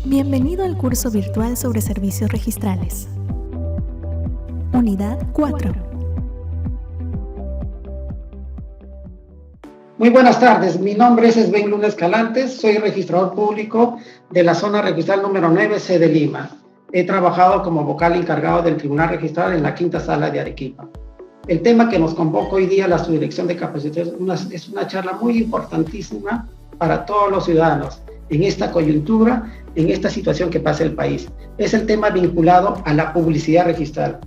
Bienvenido al curso virtual sobre servicios registrales. Unidad 4. Muy buenas tardes, mi nombre es Sven Luna Escalantes, soy registrador público de la zona registral número 9, sede Lima. He trabajado como vocal encargado del Tribunal Registral en la quinta sala de Arequipa. El tema que nos convoca hoy día la Subdirección de Capacitación es una charla muy importantísima para todos los ciudadanos en esta coyuntura, en esta situación que pasa el país. Es el tema vinculado a la publicidad registral.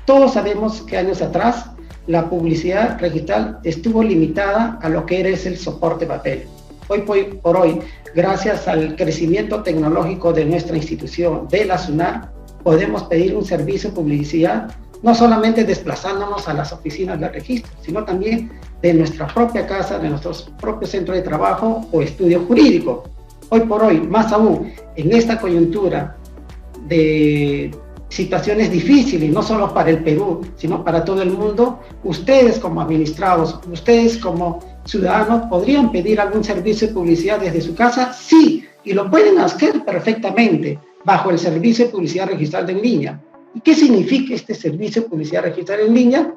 Todos sabemos que años atrás la publicidad registral estuvo limitada a lo que era el soporte papel. Hoy por hoy, gracias al crecimiento tecnológico de nuestra institución, de la SUNAR, podemos pedir un servicio de publicidad, no solamente desplazándonos a las oficinas de registro, sino también de nuestra propia casa, de nuestro propio centro de trabajo o estudio jurídico. Hoy por hoy, más aún, en esta coyuntura de situaciones difíciles, no solo para el Perú, sino para todo el mundo, ustedes como administrados, ustedes como ciudadanos, ¿podrían pedir algún servicio de publicidad desde su casa? Sí, y lo pueden hacer perfectamente bajo el servicio de publicidad registral en línea. ¿Y qué significa este servicio de publicidad registral en línea?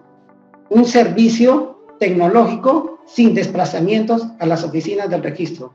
Un servicio tecnológico sin desplazamientos a las oficinas del registro.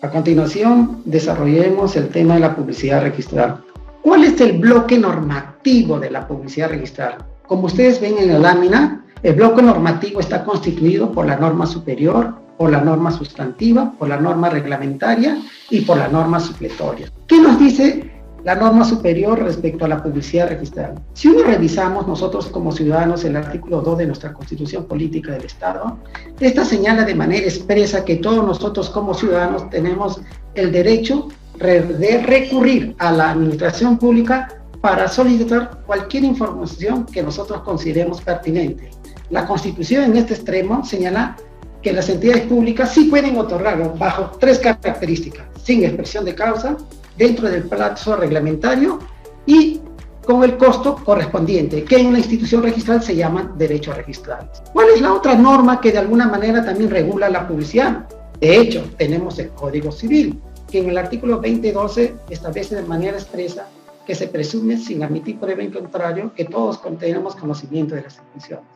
A continuación, desarrollemos el tema de la publicidad registral. ¿Cuál es el bloque normativo de la publicidad registral? Como ustedes ven en la lámina, el bloque normativo está constituido por la norma superior, por la norma sustantiva, por la norma reglamentaria y por la norma supletoria. ¿Qué nos dice la norma superior respecto a la publicidad registral? Si uno revisamos nosotros como ciudadanos el artículo 2 de nuestra Constitución Política del Estado, esta señala de manera expresa que todos nosotros como ciudadanos tenemos el derecho de recurrir a la administración pública para solicitar cualquier información que nosotros consideremos pertinente. La Constitución en este extremo señala que las entidades públicas sí pueden otorgarlo bajo tres características: sin expresión de causa, dentro del plazo reglamentario y con el costo correspondiente, que en la institución registral se llaman derechos registrales. ¿Cuál es la otra norma que de alguna manera también regula la publicidad? De hecho, tenemos el Código Civil, que en el artículo 2012 establece de manera expresa que se presume, sin admitir prueba en contrario, que todos tenemos conocimiento de las intenciones.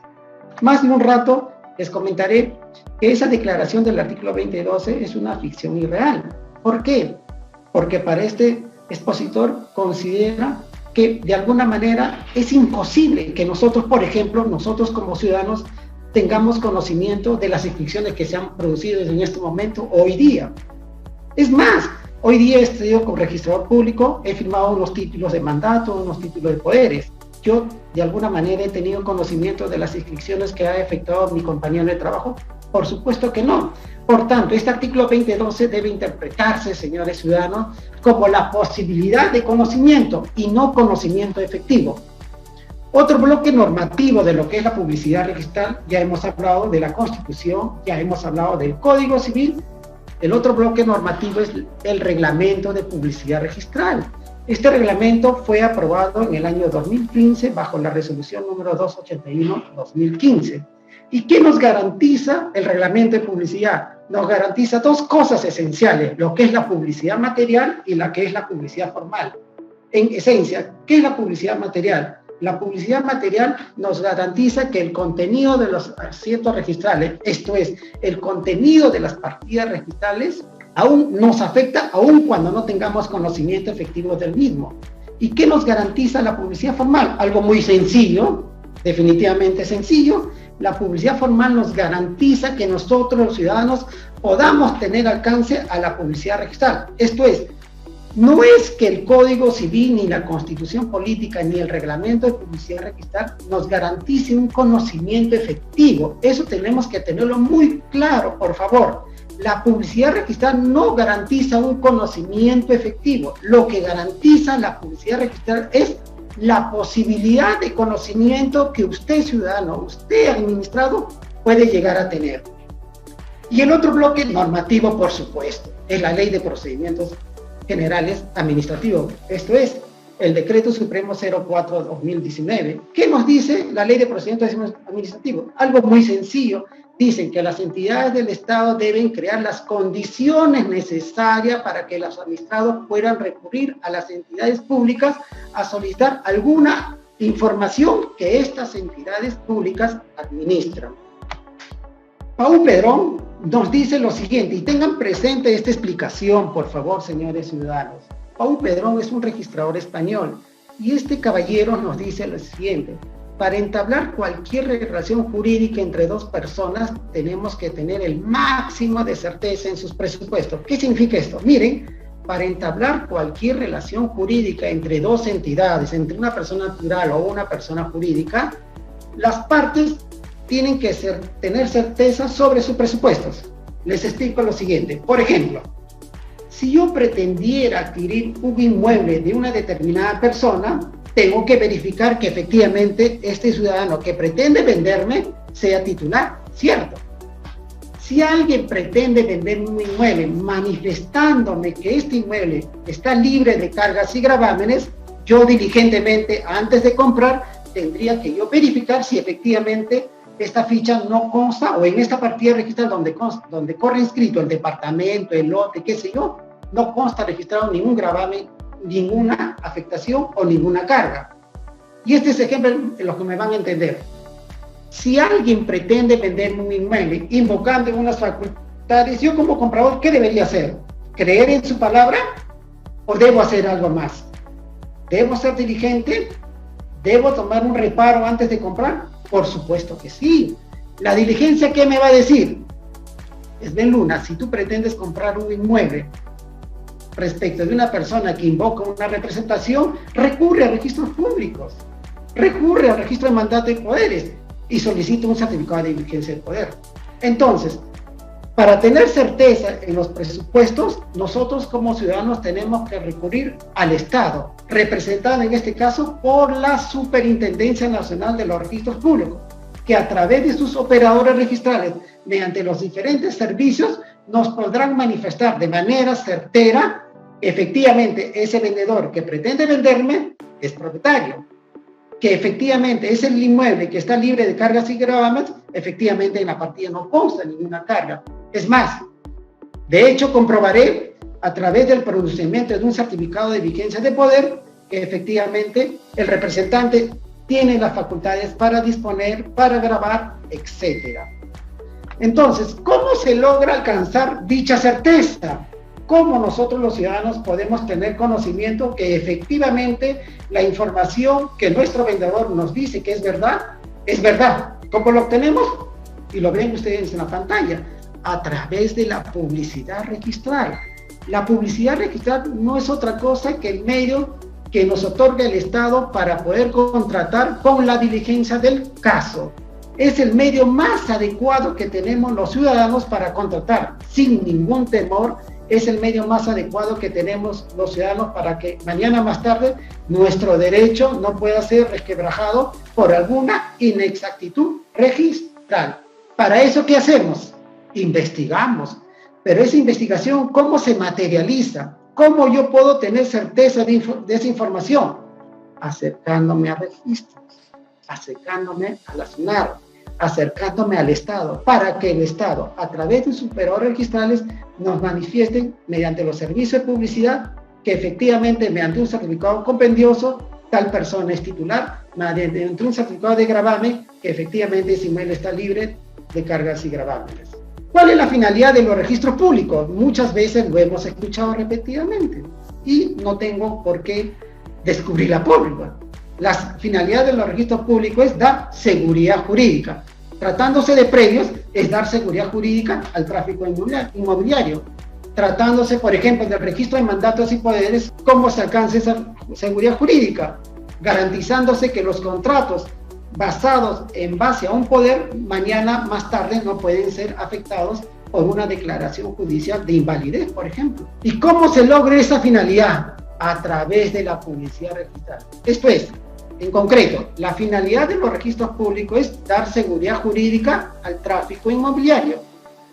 Más de un rato les comentaré que esa declaración del artículo 2012 es una ficción irreal. ¿Por qué? Porque para este expositor considera que de alguna manera es imposible que nosotros, por ejemplo, nosotros como ciudadanos, tengamos conocimiento de las inscripciones que se han producido en este momento, hoy día. Es más, hoy día he estudiado como registrador público, he firmado unos títulos de mandato, unos títulos de poderes. Yo, de alguna manera, he tenido conocimiento de las inscripciones que ha efectuado mi compañero de trabajo. Por supuesto que no. Por tanto, este artículo 2012 debe interpretarse, señores ciudadanos, como la posibilidad de conocimiento y no conocimiento efectivo. Otro bloque normativo de lo que es la publicidad registral, ya hemos hablado de la Constitución, ya hemos hablado del Código Civil. El otro bloque normativo es el Reglamento de Publicidad Registral. Este reglamento fue aprobado en el año 2015 bajo la resolución número 281-2015. ¿Y qué nos garantiza el reglamento de publicidad? Nos garantiza dos cosas esenciales, lo que es la publicidad material y la que es la publicidad formal. En esencia, ¿qué es la publicidad material? La publicidad material nos garantiza que el contenido de los asientos registrales, esto es, el contenido de las partidas registrales, aún nos afecta, aún cuando no tengamos conocimiento efectivo del mismo. ¿Y qué nos garantiza la publicidad formal? Algo muy sencillo, definitivamente sencillo. La publicidad formal nos garantiza que nosotros, los ciudadanos, podamos tener alcance a la publicidad registral. Esto es, no es que el Código Civil, ni la Constitución Política, ni el Reglamento de Publicidad Registral nos garantice un conocimiento efectivo. Eso tenemos que tenerlo muy claro, por favor. La publicidad registral no garantiza un conocimiento efectivo. Lo que garantiza la publicidad registral es la posibilidad de conocimiento que usted, ciudadano, usted, administrado, puede llegar a tener. Y el otro bloque normativo, por supuesto, es la Ley de Procedimientos Generales Administrativos. Esto es, el Decreto Supremo 04/2019. ¿Qué nos dice la Ley de Procedimientos Administrativos? Algo muy sencillo, dicen que las entidades del Estado deben crear las condiciones necesarias para que los administrados puedan recurrir a las entidades públicas a solicitar alguna información que estas entidades públicas administran. Paul Pedrón nos dice lo siguiente, y tengan presente esta explicación, por favor, señores ciudadanos. Paul Pedrón es un registrador español, y este caballero nos dice lo siguiente: para entablar cualquier relación jurídica entre dos personas, tenemos que tener el máximo de certeza en sus presupuestos. ¿Qué significa esto? Miren, para entablar cualquier relación jurídica entre dos entidades, entre una persona natural o una persona jurídica, las partes tienen que tener certeza sobre sus presupuestos. Les explico lo siguiente. Por ejemplo, si yo pretendiera adquirir un inmueble de una determinada persona, tengo que verificar que efectivamente este ciudadano que pretende venderme sea titular, ¿cierto? Si alguien pretende vender un inmueble manifestándome que este inmueble está libre de cargas y gravámenes, yo diligentemente, antes de comprar, tendría que yo verificar si efectivamente esta ficha no consta, o en esta partida registral donde corre inscrito el departamento, el lote, qué sé yo, no consta registrado ningún gravamen, ninguna afectación o ninguna carga. Y este es ejemplo en lo que me van a entender. Si alguien pretende vender un inmueble invocando unas facultades, yo como comprador, ¿qué debería hacer? ¿Creer en su palabra o debo hacer algo más? ¿Debo ser diligente? ¿Debo tomar un reparo antes de comprar? Por supuesto que sí. La diligencia, ¿qué me va a decir? Sven Luna, si tú pretendes comprar un inmueble respecto de una persona que invoca una representación, recurre a registros públicos, recurre al registro de mandato de poderes y solicita un certificado de diligencia de poder. Entonces, para tener certeza en los presupuestos, nosotros como ciudadanos tenemos que recurrir al Estado, representado en este caso por la Superintendencia Nacional de los Registros Públicos, que a través de sus operadores registrales, mediante los diferentes servicios, nos podrán manifestar de manera certera, efectivamente, ese vendedor que pretende venderme es propietario, que efectivamente es el inmueble que está libre de cargas y gravámenes, efectivamente en la partida no consta ninguna carga. Es más, de hecho comprobaré a través del pronunciamiento de un certificado de vigencia de poder que efectivamente el representante tiene las facultades para disponer, para gravar, etc. Entonces, ¿cómo se logra alcanzar dicha certeza? ¿Cómo nosotros los ciudadanos podemos tener conocimiento que efectivamente la información que nuestro vendedor nos dice que es verdad? ¿Cómo lo obtenemos? Y lo ven ustedes en la pantalla, a través de la publicidad registral. La publicidad registral no es otra cosa que el medio que nos otorga el Estado para poder contratar con la diligencia del caso. Es el medio más adecuado que tenemos los ciudadanos para contratar sin ningún temor. Es el medio más adecuado que tenemos los ciudadanos para que mañana más tarde nuestro derecho no pueda ser resquebrajado por alguna inexactitud registral. Para eso, ¿qué hacemos? Investigamos. Pero esa investigación, ¿cómo se materializa? ¿Cómo yo puedo tener certeza de esa información? Acercándome a registros, acercándome a la SUNAR, acercándome al Estado, para que el Estado, a través de sus operadores registrales, nos manifiesten mediante los servicios de publicidad que efectivamente, mediante un certificado compendioso, tal persona es titular, mediante un certificado de gravamen, que efectivamente ese inmueble está libre de cargas y gravámenes. ¿Cuál es la finalidad de los registros públicos? Muchas veces lo hemos escuchado repetidamente y no tengo por qué descubrir la pólvora. La finalidad de los registros públicos es dar seguridad jurídica. Tratándose de predios, es dar seguridad jurídica al tráfico inmobiliario. Tratándose, por ejemplo, del registro de mandatos y poderes, ¿cómo se alcanza esa seguridad jurídica? Garantizándose que los contratos basados en base a un poder, mañana más tarde no pueden ser afectados por una declaración judicial de invalidez, por ejemplo. ¿Y cómo se logra esa finalidad? A través de la publicidad registral. Esto es, en concreto, la finalidad de los registros públicos es dar seguridad jurídica al tráfico inmobiliario.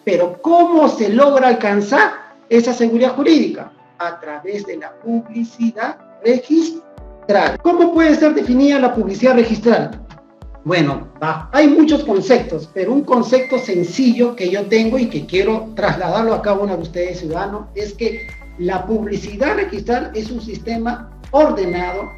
Pero ¿cómo se logra alcanzar esa seguridad jurídica? A través de la publicidad registral. ¿Cómo puede ser definida la publicidad registral? Bueno, hay muchos conceptos, pero un concepto sencillo que yo tengo y que quiero trasladarlo a cada uno de ustedes, ciudadanos, es que la publicidad registral es un sistema ordenado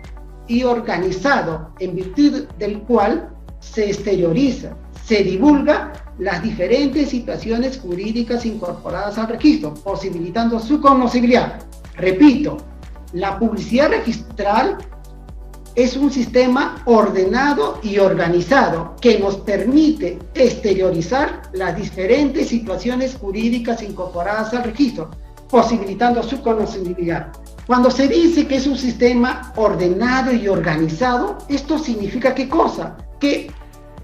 y organizado en virtud del cual se exterioriza, se divulga las diferentes situaciones jurídicas incorporadas al registro, posibilitando su conocibilidad. Repito, la publicidad registral es un sistema ordenado y organizado que nos permite exteriorizar las diferentes situaciones jurídicas incorporadas al registro, posibilitando su conocibilidad. Cuando se dice que es un sistema ordenado y organizado, esto significa ¿qué cosa? Que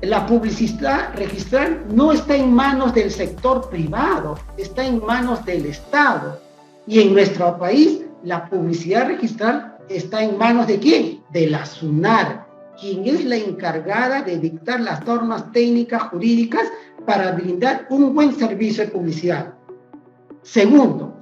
la publicidad registral no está en manos del sector privado, está en manos del Estado. Y en nuestro país, la publicidad registral está en manos ¿de quién? De la SUNAR, quien es la encargada de dictar las normas técnicas jurídicas para brindar un buen servicio de publicidad. Segundo,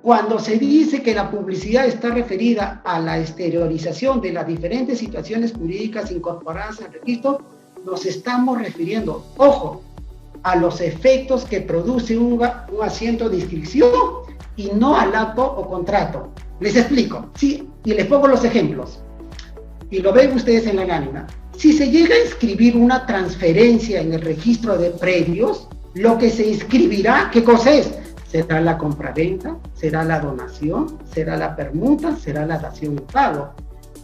cuando se dice que la publicidad está referida a la exteriorización de las diferentes situaciones jurídicas incorporadas al registro, nos estamos refiriendo, ojo, a los efectos que produce un asiento de inscripción y no al acto o contrato. Les explico, sí, y les pongo los ejemplos. Y lo ven ustedes en la lámina. Si se llega a inscribir una transferencia en el registro de predios, lo que se inscribirá, ¿qué cosa es? ¿Será la compraventa? ¿Será la donación? ¿Será la permuta? ¿Será la dación y pago?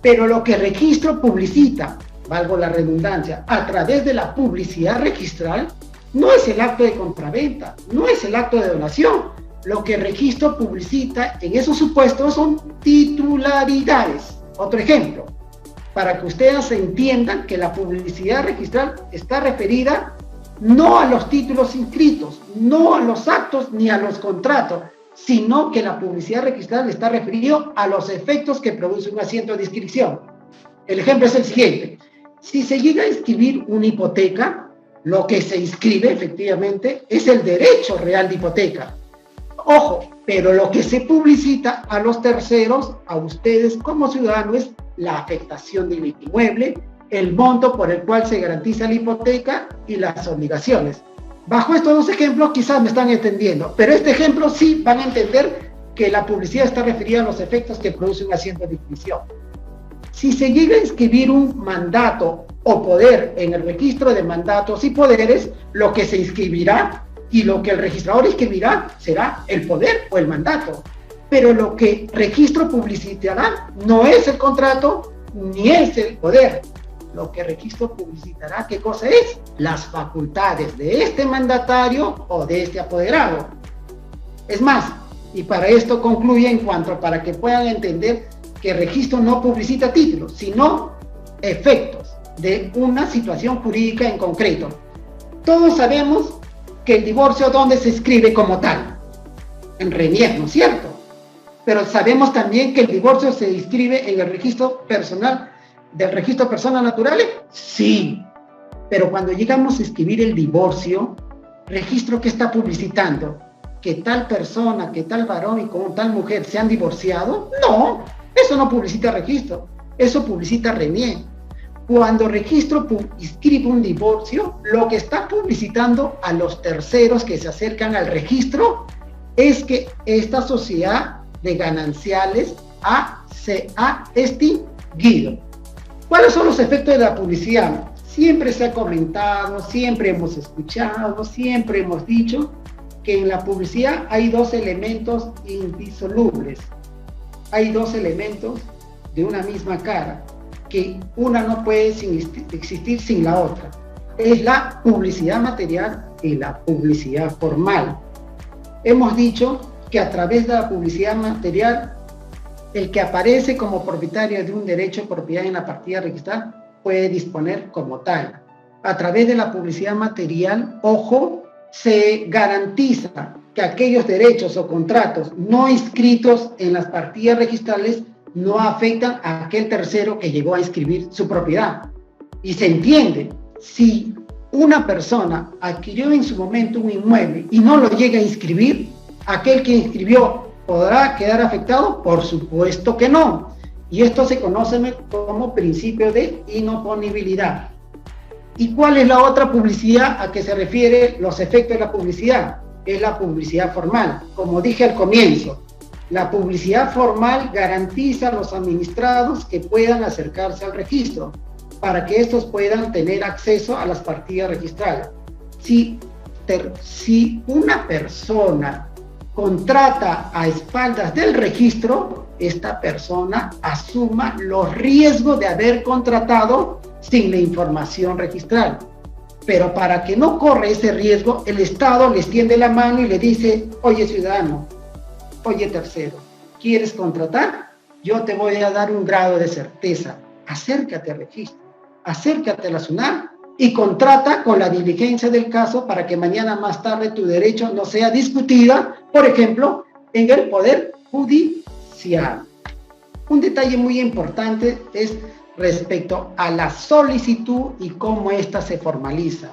Pero lo que el registro publicita, valgo la redundancia, a través de la publicidad registral, no es el acto de compraventa, no es el acto de donación. Lo que el registro publicita en esos supuestos son titularidades. Otro ejemplo, para que ustedes entiendan que la publicidad registral está referida no a los títulos inscritos, no a los actos ni a los contratos, sino que la publicidad registral está referido a los efectos que produce un asiento de inscripción. El ejemplo es el siguiente. Si se llega a inscribir una hipoteca, lo que se inscribe efectivamente es el derecho real de hipoteca. Ojo, pero lo que se publicita a los terceros, a ustedes como ciudadanos, es la afectación del inmueble, el monto por el cual se garantiza la hipoteca y las obligaciones. Bajo estos dos ejemplos quizás me están entendiendo, pero este ejemplo sí van a entender que la publicidad está referida a los efectos que produce un asiento de inscripción. Si se llega a inscribir un mandato o poder en el registro de mandatos y poderes, lo que se inscribirá y lo que el registrador inscribirá será el poder o el mandato. Pero lo que registro publicitará no es el contrato ni es el poder. Lo que registro publicitará, ¿qué cosa es? Las facultades de este mandatario o de este apoderado. Es más, y para esto concluye en cuanto para que puedan entender que el registro no publicita títulos, sino efectos de una situación jurídica en concreto. Todos sabemos que el divorcio, ¿dónde se escribe como tal? En RENIEC, ¿no es cierto? Pero sabemos también que el divorcio se inscribe en el registro personal del registro de personas naturales. Sí, pero cuando llegamos a escribir el divorcio, registro que está publicitando que tal persona, que tal varón y con tal mujer se han divorciado. No, eso no publicita registro, eso publicita RENIEC. Cuando registro inscribe un divorcio, lo que está publicitando a los terceros que se acercan al registro es que esta sociedad de gananciales se ha extinguido. ¿Cuáles son los efectos de la publicidad? Siempre se ha comentado, siempre hemos escuchado, siempre hemos dicho que en la publicidad hay dos elementos indisolubles. Hay dos elementos de una misma cara, que una no puede existir sin la otra. Es la publicidad material y la publicidad formal. Hemos dicho que a través de la publicidad material, el que aparece como propietario de un derecho de propiedad en la partida registral puede disponer como tal. A través de la publicidad material, ojo, se garantiza que aquellos derechos o contratos no inscritos en las partidas registrales no afectan a aquel tercero que llegó a inscribir su propiedad. Y se entiende, si una persona adquirió en su momento un inmueble y no lo llega a inscribir, aquel que inscribió ¿podrá quedar afectado? Por supuesto que no. Y esto se conoce como principio de inoponibilidad. ¿Y cuál es la otra publicidad a que se refiere los efectos de la publicidad? Es la publicidad formal. Como dije al comienzo, la publicidad formal garantiza a los administrados que puedan acercarse al registro para que estos puedan tener acceso a las partidas registrales. Si una persona contrata a espaldas del registro, esta persona asuma los riesgos de haber contratado sin la información registral. Pero para que no corra ese riesgo, el Estado les tiende la mano y le dice: oye ciudadano, oye tercero, ¿quieres contratar? Yo te voy a dar un grado de certeza. Acércate al registro, acércate a la SUNAT y contrata con la diligencia del caso para que mañana más tarde tu derecho no sea discutida, por ejemplo, en el Poder Judicial. Un detalle muy importante es respecto a la solicitud y cómo ésta se formaliza.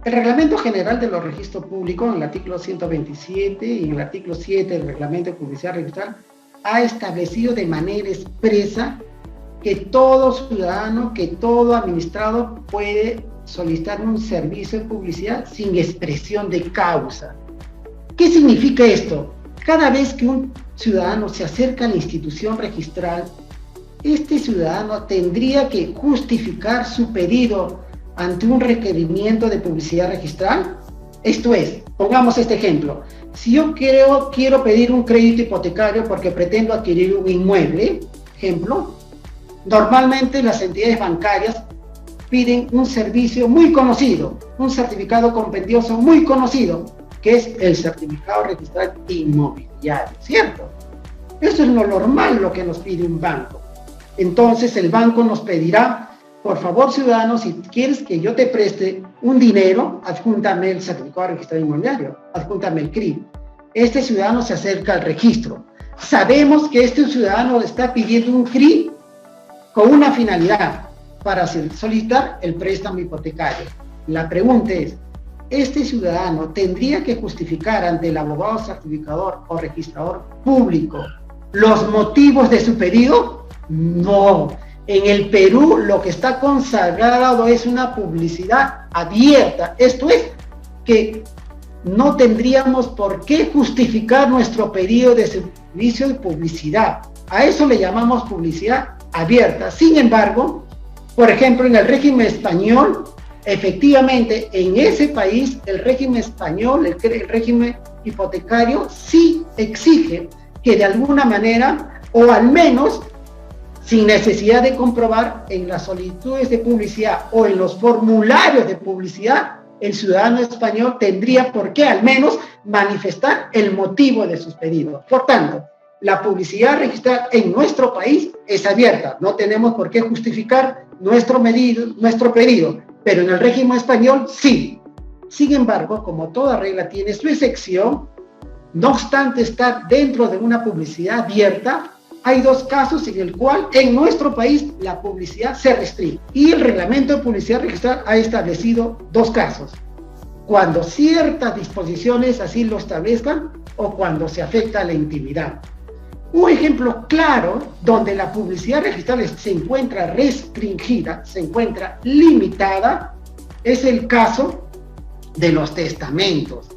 El Reglamento General de los Registros Públicos, en el artículo 127 y en el artículo 7 del Reglamento de Publicidad Registral, ha establecido de manera expresa que todo ciudadano, que todo administrado puede solicitar un servicio de publicidad sin expresión de causa. ¿Qué significa esto? Cada vez que un ciudadano se acerca a la institución registral, este ciudadano tendría que justificar su pedido ante un requerimiento de publicidad registral. Esto es, pongamos este ejemplo: si yo quiero pedir un crédito hipotecario porque pretendo adquirir un inmueble, ejemplo, normalmente las entidades bancarias piden un servicio muy conocido, un certificado compendioso muy conocido, que es el certificado registral inmobiliario, ¿cierto? Eso es lo normal, lo que nos pide un banco. Entonces el banco nos pedirá: por favor ciudadano, si quieres que yo te preste un dinero, adjúntame el certificado registrado inmobiliario, adjúntame el CRI. Este ciudadano se acerca al registro. Sabemos que este ciudadano está pidiendo un CRI con una finalidad, para solicitar el préstamo hipotecario. La pregunta es: ¿este ciudadano tendría que justificar ante el abogado certificador o registrador público los motivos de su pedido? No. En el Perú lo que está consagrado es una publicidad abierta. Esto es, que no tendríamos por qué justificar nuestro pedido de servicio de publicidad. A eso le llamamos publicidad abierta. Sin embargo, por ejemplo, en el régimen español, efectivamente, en ese país, el régimen español, el régimen hipotecario, sí exige que de alguna manera, o al menos sin necesidad de comprobar en las solicitudes de publicidad o en los formularios de publicidad, el ciudadano español tendría por qué al menos manifestar el motivo de sus pedidos. Por tanto, la publicidad registrada en nuestro país es abierta. No tenemos por qué justificar nuestro pedido, pero en el régimen español sí. Sin embargo, como toda regla tiene su excepción, no obstante estar dentro de una publicidad abierta, hay dos casos en el cual en nuestro país la publicidad se restringe. Y el Reglamento de Publicidad Registral ha establecido dos casos: cuando ciertas disposiciones así lo establezcan o cuando se afecta a la intimidad. Un ejemplo claro donde la publicidad registral se encuentra restringida, se encuentra limitada, es el caso de los testamentos.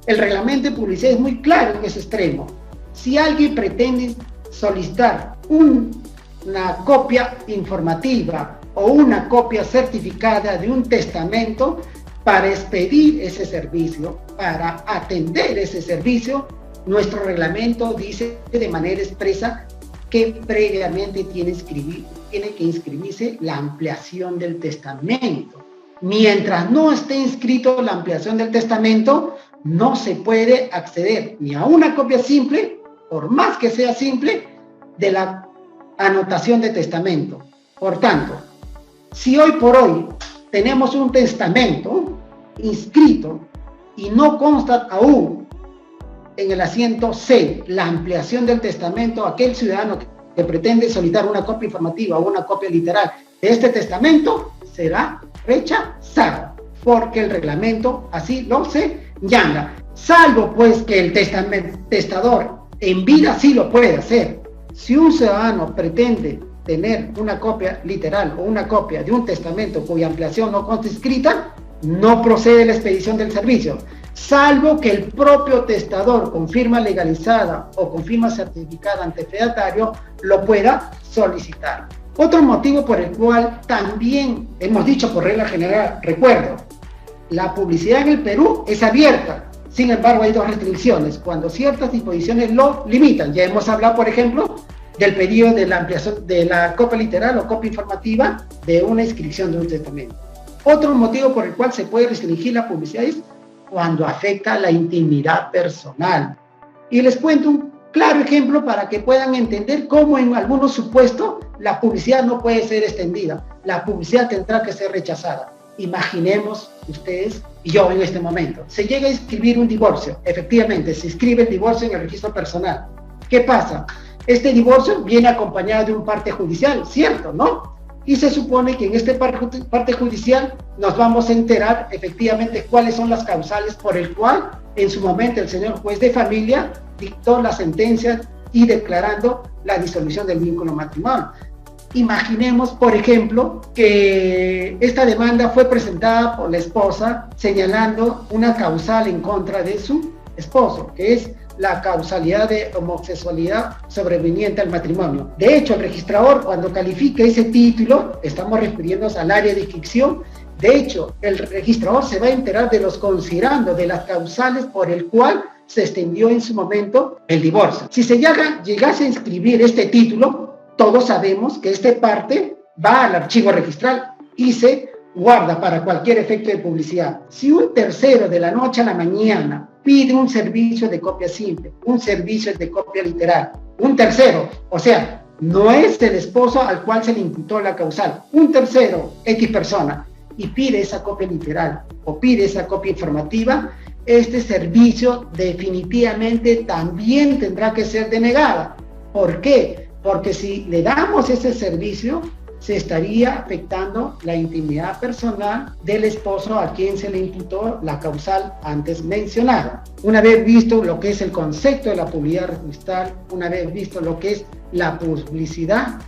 El Reglamento de Publicidad es muy claro en ese extremo. Si alguien pretende solicitar una copia informativa o una copia certificada de un testamento para expedir ese servicio, para atender ese servicio, nuestro reglamento dice de manera expresa que previamente tiene que inscribirse la ampliación del testamento. Mientras no esté inscrito la ampliación del testamento, no se puede acceder ni a una copia simple, por más que sea simple, de la anotación de testamento. Por tanto, si hoy por hoy tenemos un testamento inscrito y no consta aún en el asiento C la ampliación del testamento, aquel ciudadano que pretende solicitar una copia informativa o una copia literal de este testamento será rechazado, porque el reglamento así lo señala, salvo pues que el testador en vida sí lo puede hacer. Si un ciudadano pretende tener una copia literal o una copia de un testamento cuya ampliación no consta escrita, no procede la expedición del servicio, salvo que el propio testador con firma legalizada o con firma certificada ante fedatario lo pueda solicitar. Otro motivo por el cual también hemos dicho por regla general, recuerdo, la publicidad en el Perú es abierta. Sin embargo, hay dos restricciones, cuando ciertas disposiciones lo limitan. Ya hemos hablado, por ejemplo, del periodo de la ampliación de la copia literal o copia informativa de una inscripción de un testamento. Otro motivo por el cual se puede restringir la publicidad es cuando afecta la intimidad personal. Y les cuento un claro ejemplo para que puedan entender cómo en algunos supuestos la publicidad no puede ser extendida. La publicidad tendrá que ser rechazada. Imaginemos ustedes y yo en este momento, se llega a inscribir un divorcio, efectivamente se inscribe el divorcio en el registro personal. ¿Qué pasa? Este divorcio viene acompañado de un parte judicial, ¿cierto? ¿No? Y se supone que en este parte judicial nos vamos a enterar efectivamente cuáles son las causales por el cual en su momento el señor juez de familia dictó la sentencia y declarando la disolución del vínculo matrimonial. Imaginemos, por ejemplo, que esta demanda fue presentada por la esposa señalando una causal en contra de su esposo, que es la causalidad de homosexualidad sobreveniente al matrimonio. De hecho, el registrador, cuando califica ese título, estamos refiriéndonos al área de inscripción, de hecho, el registrador se va a enterar de los considerandos, de las causales por el cual se extendió en su momento el divorcio. Si se llegase a inscribir este título, todos sabemos que esta parte va al archivo registral y se guarda para cualquier efecto de publicidad. Si un tercero de la noche a la mañana pide un servicio de copia simple, un servicio de copia literal, un tercero, o sea, no es el esposo al cual se le imputó la causal, un tercero, X persona, y pide esa copia literal o pide esa copia informativa, este servicio definitivamente también tendrá que ser denegada. ¿Por qué? Porque si le damos ese servicio, se estaría afectando la intimidad personal del esposo a quien se le imputó la causal antes mencionada. Una vez visto lo que es el concepto de la publicidad registral, una vez visto lo que es la publicidad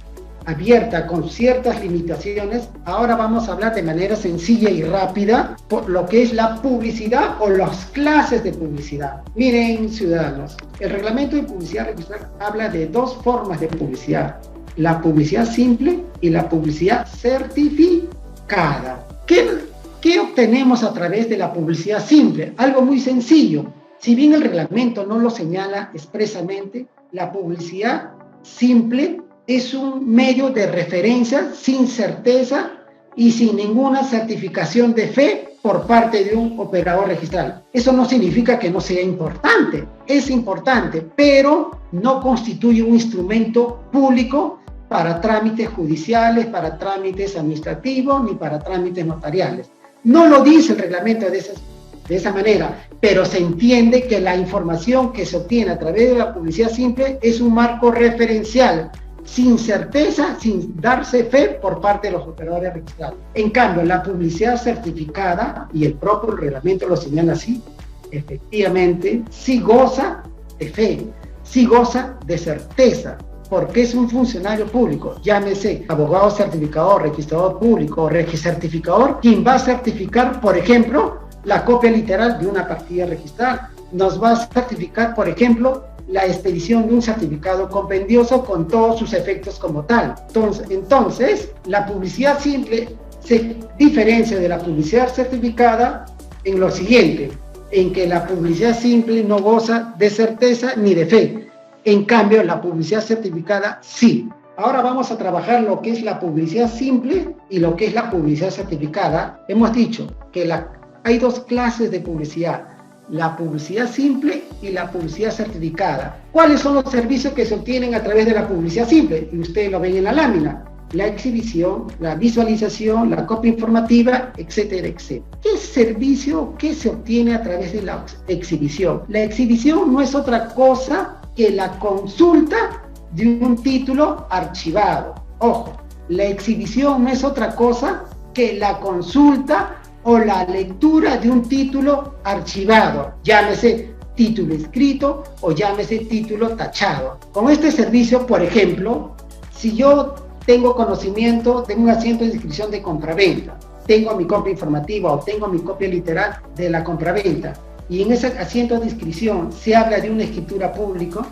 abierta con ciertas limitaciones, ahora vamos a hablar de manera sencilla y rápida por lo que es la publicidad o las clases de publicidad. Miren, ciudadanos, el reglamento de publicidad registral habla de dos formas de publicidad: la publicidad simple y la publicidad certificada. ¿Qué obtenemos a través de la publicidad simple? Algo muy sencillo. Si bien el reglamento no lo señala expresamente, la publicidad simple es un medio de referencia sin certeza y sin ninguna certificación de fe por parte de un operador registral. Eso no significa que no sea importante, es importante, pero no constituye un instrumento público para trámites judiciales, para trámites administrativos, ni para trámites notariales. No lo dice el reglamento de esa manera, pero se entiende que la información que se obtiene a través de la publicidad simple es un marco referencial, sin certeza, sin darse fe por parte de los operadores registrados. En cambio, la publicidad certificada, y el propio reglamento lo señala así, efectivamente, sí goza de fe, sí goza de certeza, porque es un funcionario público, llámese abogado certificador, registrador público o certificador, quien va a certificar, por ejemplo, la copia literal de una partida registral. Nos va a certificar, por ejemplo, la expedición de un certificado compendioso con todos sus efectos como tal. Entonces, la publicidad simple se diferencia de la publicidad certificada en lo siguiente, en que la publicidad simple no goza de certeza ni de fe. En cambio, la publicidad certificada sí. Ahora vamos a trabajar lo que es la publicidad simple y lo que es la publicidad certificada. Hemos dicho que hay dos clases de publicidad: la publicidad simple y la publicidad certificada. ¿Cuáles son los servicios que se obtienen a través de la publicidad simple? Y ustedes lo ven en la lámina: la exhibición, la visualización, la copia informativa, etcétera, etcétera. ¿Qué servicio que se obtiene a través de la exhibición? La exhibición no es otra cosa que la consulta de un título archivado. Ojo, la exhibición no es otra cosa que la consulta o la lectura de un título archivado, llámese título escrito o llámese título tachado. Con este servicio, por ejemplo, si yo tengo conocimiento de un asiento de inscripción de compraventa, tengo mi copia informativa o tengo mi copia literal de la compraventa, y en ese asiento de inscripción se habla de una escritura pública.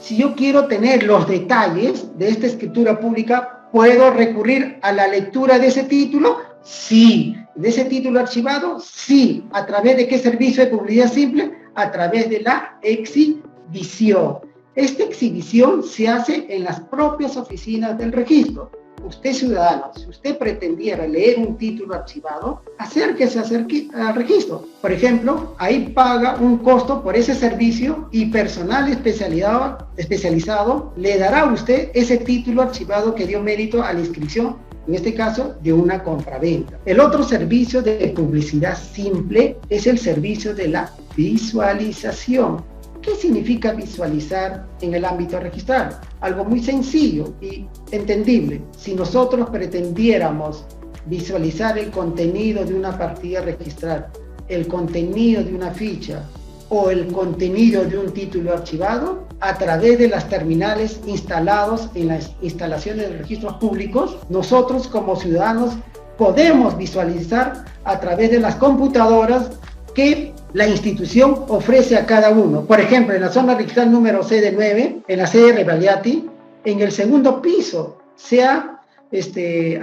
Si yo quiero tener los detalles de esta escritura pública, ¿puedo recurrir a la lectura de ese título? Sí. ¿De ese título archivado? Sí. ¿A través de qué servicio de publicidad simple? A través de la exhibición. Esta exhibición se hace en las propias oficinas del registro. Usted, ciudadano, si usted pretendiera leer un título archivado, acérquese al registro. Por ejemplo, ahí paga un costo por ese servicio y personal especializado le dará a usted ese título archivado que dio mérito a la inscripción, en este caso, de una compraventa. El otro servicio de publicidad simple es el servicio de la visualización. ¿Qué significa visualizar en el ámbito registral? Algo muy sencillo y entendible. Si nosotros pretendiéramos visualizar el contenido de una partida registral, el contenido de una ficha o el contenido de un título archivado, a través de las terminales instalados en las instalaciones de registros públicos, nosotros como ciudadanos podemos visualizar a través de las computadoras que la institución ofrece a cada uno. Por ejemplo, en la zona registral número CD9, en la sede de Rebagliati, en el segundo piso se ha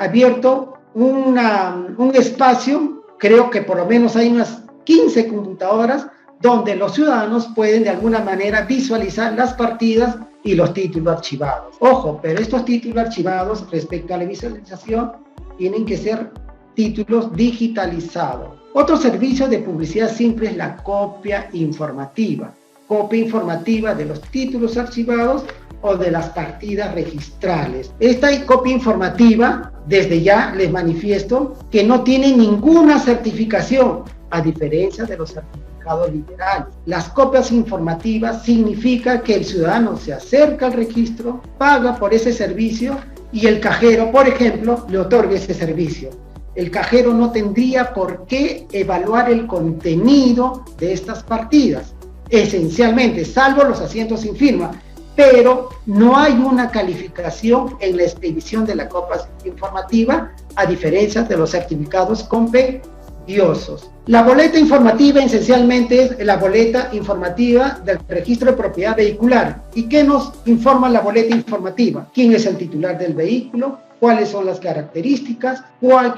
abierto un espacio, creo que por lo menos hay unas 15 computadoras, donde los ciudadanos pueden de alguna manera visualizar las partidas y los títulos archivados. Ojo, pero estos títulos archivados respecto a la visualización tienen que ser títulos digitalizados. Otro servicio de publicidad simple es la copia informativa. Copia informativa de los títulos archivados o de las partidas registrales. Esta copia informativa, desde ya les manifiesto, que no tiene ninguna certificación, a diferencia de los certificados literales. Las copias informativas significa que el ciudadano se acerca al registro, paga por ese servicio y el cajero, por ejemplo, le otorga ese servicio. El cajero no tendría por qué evaluar el contenido de estas partidas, esencialmente, salvo los asientos sin firma, pero no hay una calificación en la expedición de la copia informativa, a diferencia de los certificados compendiosos. La boleta informativa esencialmente es la boleta informativa del registro de propiedad vehicular. ¿Y qué nos informa la boleta informativa? ¿Quién es el titular del vehículo? ¿Cuáles son las características?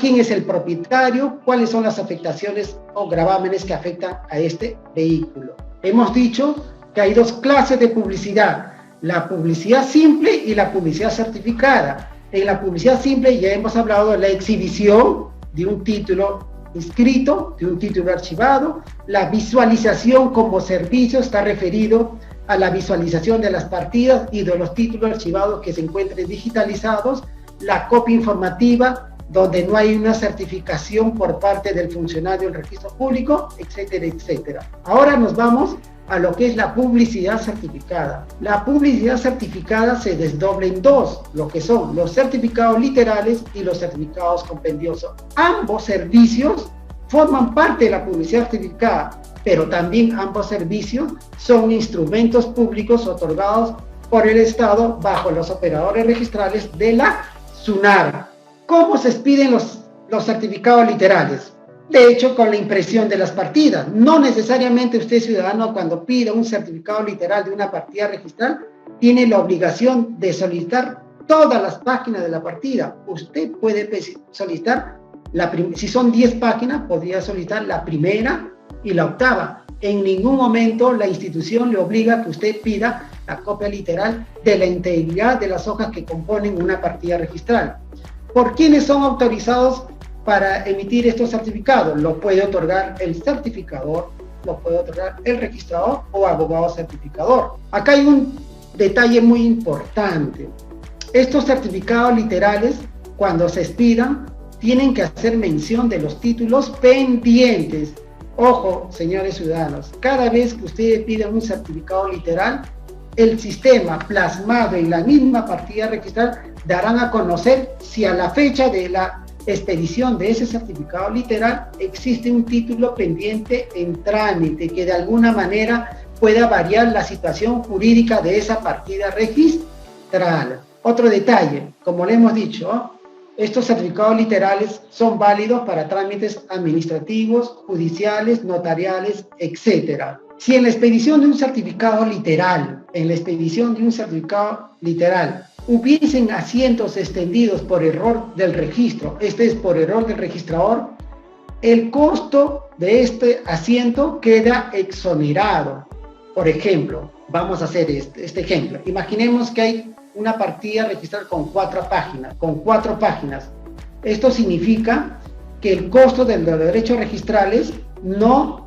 ¿Quién es el propietario? ¿Cuáles son las afectaciones o gravámenes que afectan a este vehículo? Hemos dicho que hay dos clases de publicidad, la publicidad simple y la publicidad certificada. En la publicidad simple ya hemos hablado de la exhibición de un título inscrito, de un título archivado. La visualización como servicio está referido a la visualización de las partidas y de los títulos archivados que se encuentren digitalizados. La copia informativa, donde no hay una certificación por parte del funcionario del registro público, etcétera, etcétera. Ahora nos vamos a lo que es la publicidad certificada. La publicidad certificada se desdobla en dos, lo que son los certificados literales y los certificados compendiosos. Ambos servicios forman parte de la publicidad certificada, pero también ambos servicios son instrumentos públicos otorgados por el Estado bajo los operadores registrales de la SUNAR. ¿Cómo se expiden los certificados literales? De hecho, con la impresión de las partidas. No necesariamente usted, ciudadano, cuando pida un certificado literal de una partida registral, tiene la obligación de solicitar todas las páginas de la partida. Usted puede solicitar, si son 10 páginas, podría solicitar la primera y la octava. En ningún momento la institución le obliga a que usted pida la copia literal de la integridad de las hojas que componen una partida registral. ¿Por quiénes son autorizados para emitir estos certificados? Lo puede otorgar el certificador, lo puede otorgar el registrador o abogado certificador. Acá hay un detalle muy importante. Estos certificados literales, cuando se expidan, tienen que hacer mención de los títulos pendientes. Ojo, señores ciudadanos, cada vez que ustedes piden un certificado literal, el sistema plasmado en la misma partida registral darán a conocer si a la fecha de la expedición de ese certificado literal existe un título pendiente en trámite que de alguna manera pueda variar la situación jurídica de esa partida registral. Otro detalle, como le hemos dicho, estos certificados literales son válidos para trámites administrativos, judiciales, notariales, etc. Si en la expedición de un certificado literal, hubiesen asientos extendidos por error del registro, este es por error del registrador, el costo de este asiento queda exonerado. Por ejemplo, vamos a hacer este ejemplo. Imaginemos que hay una partida registral con 4 páginas. Esto significa que el costo de los derechos registrales no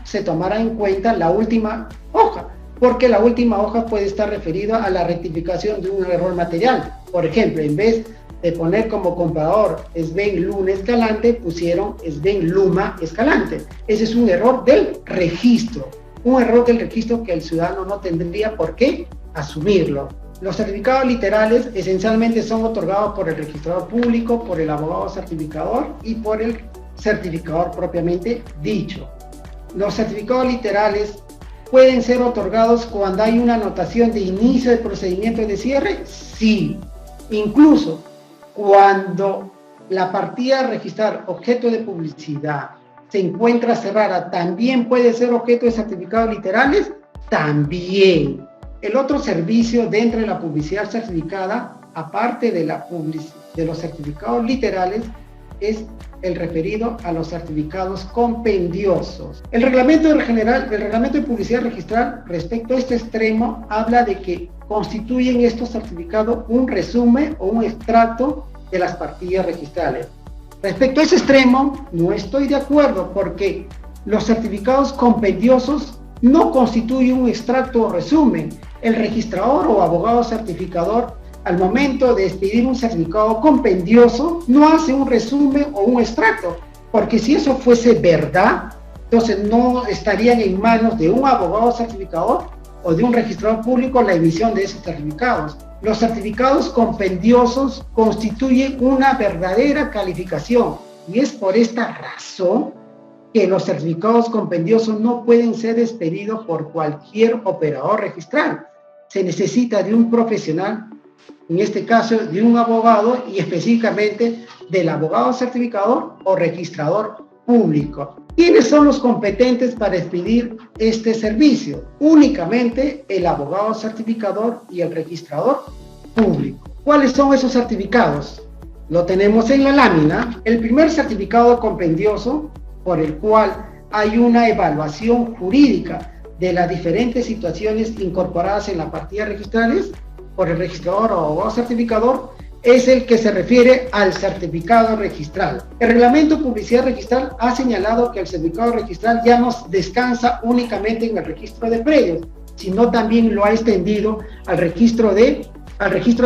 se tomará en cuenta la última hoja, porque la última hoja puede estar referida a la rectificación de un error material. Por ejemplo, en vez de poner como comprador Sven Luna Escalante, pusieron Sven Luma Escalante. Ese es un error del registro. Un error del registro que el ciudadano no tendría por qué asumirlo. Los certificados literales esencialmente son otorgados por el registrador público, por el abogado certificador y por el certificador propiamente dicho. Los certificados literales pueden ser otorgados cuando hay una anotación de inicio del procedimiento de cierre, sí. Incluso cuando la partida a registrar objeto de publicidad se encuentra cerrada, también puede ser objeto de certificados literales, también. El otro servicio dentro de la publicidad certificada, aparte de los certificados literales, es el referido a los certificados compendiosos. El reglamento de publicidad registral respecto a este extremo habla de que constituyen estos certificados un resumen o un extracto de las partidas registrales. Respecto a ese extremo, no estoy de acuerdo porque los certificados compendiosos no constituyen un extracto o resumen. El registrador o abogado certificador, al momento de expedir un certificado compendioso, no hace un resumen o un extracto, porque si eso fuese verdad, entonces no estarían en manos de un abogado certificador o de un registrador público la emisión de esos certificados. Los certificados compendiosos constituyen una verdadera calificación y es por esta razón que los certificados compendiosos no pueden ser expedidos por cualquier operador registral. Se necesita de un profesional, en este caso de un abogado y específicamente del abogado certificador o registrador público. ¿Quiénes son los competentes para expedir este servicio? Únicamente el abogado certificador y el registrador público. ¿Cuáles son esos certificados? Lo tenemos en la lámina. El primer certificado compendioso, por el cual hay una evaluación jurídica de las diferentes situaciones incorporadas en las partidas registrales por el registrador o abogado certificador, es el que se refiere al certificado registral. El reglamento de publicidad registral ha señalado que el certificado registral ya no descansa únicamente en el registro de predios, sino también lo ha extendido al registro de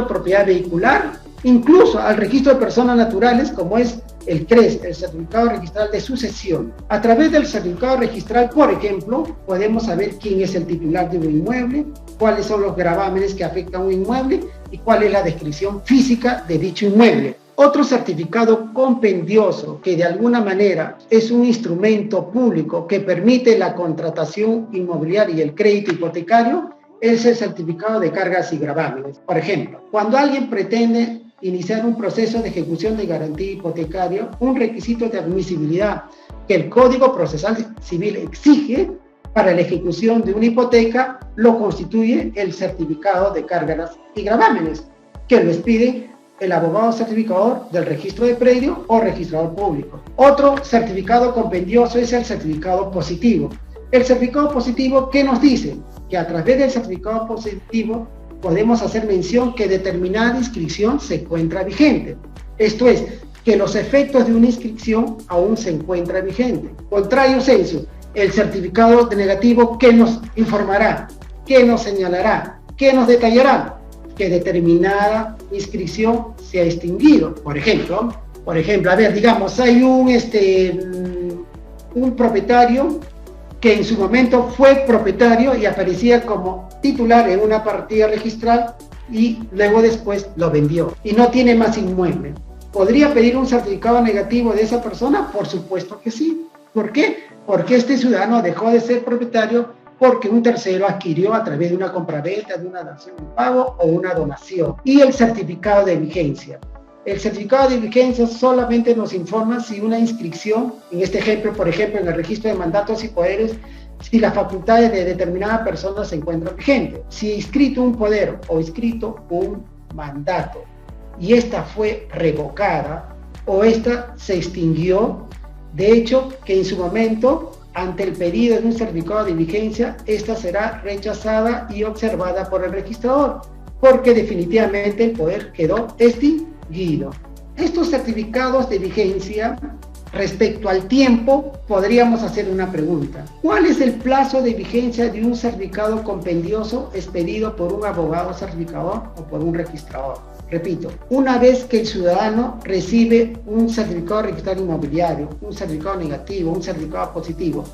propiedad vehicular, incluso al registro de personas naturales, como es el CRES, el certificado registral de sucesión. A través del certificado registral, por ejemplo, podemos saber quién es el titular de un inmueble, cuáles son los gravámenes que afectan a un inmueble y cuál es la descripción física de dicho inmueble. Otro certificado compendioso, que de alguna manera es un instrumento público que permite la contratación inmobiliaria y el crédito hipotecario, es el certificado de cargas y gravámenes. Por ejemplo, cuando alguien pretende iniciar un proceso de ejecución de garantía hipotecaria, un requisito de admisibilidad que el Código Procesal Civil exige para la ejecución de una hipoteca lo constituye el certificado de cargas y gravámenes, que lo expide el abogado certificador del registro de predio o registrador público. Otro certificado compendioso es el certificado positivo. El certificado positivo, ¿qué nos dice? Que a través del certificado positivo podemos hacer mención que determinada inscripción se encuentra vigente. Esto es, que los efectos de una inscripción aún se encuentran vigentes. Contrario sensu, el certificado negativo, ¿qué nos informará? ¿Qué nos señalará? ¿Qué nos detallará? Que determinada inscripción se ha extinguido. Por ejemplo, a ver, digamos, hay un propietario que en su momento fue propietario y aparecía como titular en una partida registral y luego después lo vendió y no tiene más inmueble. ¿Podría pedir un certificado negativo de esa persona? Por supuesto que sí. ¿Por qué? Porque este ciudadano dejó de ser propietario porque un tercero adquirió a través de una compraventa, de una dación en pago o una donación. Y el certificado de vigencia. El certificado de vigencia solamente nos informa si una inscripción, en este ejemplo, por ejemplo, en el registro de mandatos y poderes, si las facultades de determinada persona se encuentran vigentes. Si inscrito un poder o inscrito un mandato y esta fue revocada o esta se extinguió, de hecho, que en su momento, ante el pedido de un certificado de vigencia, esta será rechazada y observada por el registrador, porque definitivamente el poder quedó extinguido. Estos certificados de vigencia, respecto al tiempo, podríamos hacer una pregunta. ¿Cuál es el plazo de vigencia de un certificado compendioso expedido por un abogado certificador o por un registrador? Repito, una vez que el ciudadano recibe un certificado registral inmobiliario, un certificado negativo, un certificado positivo,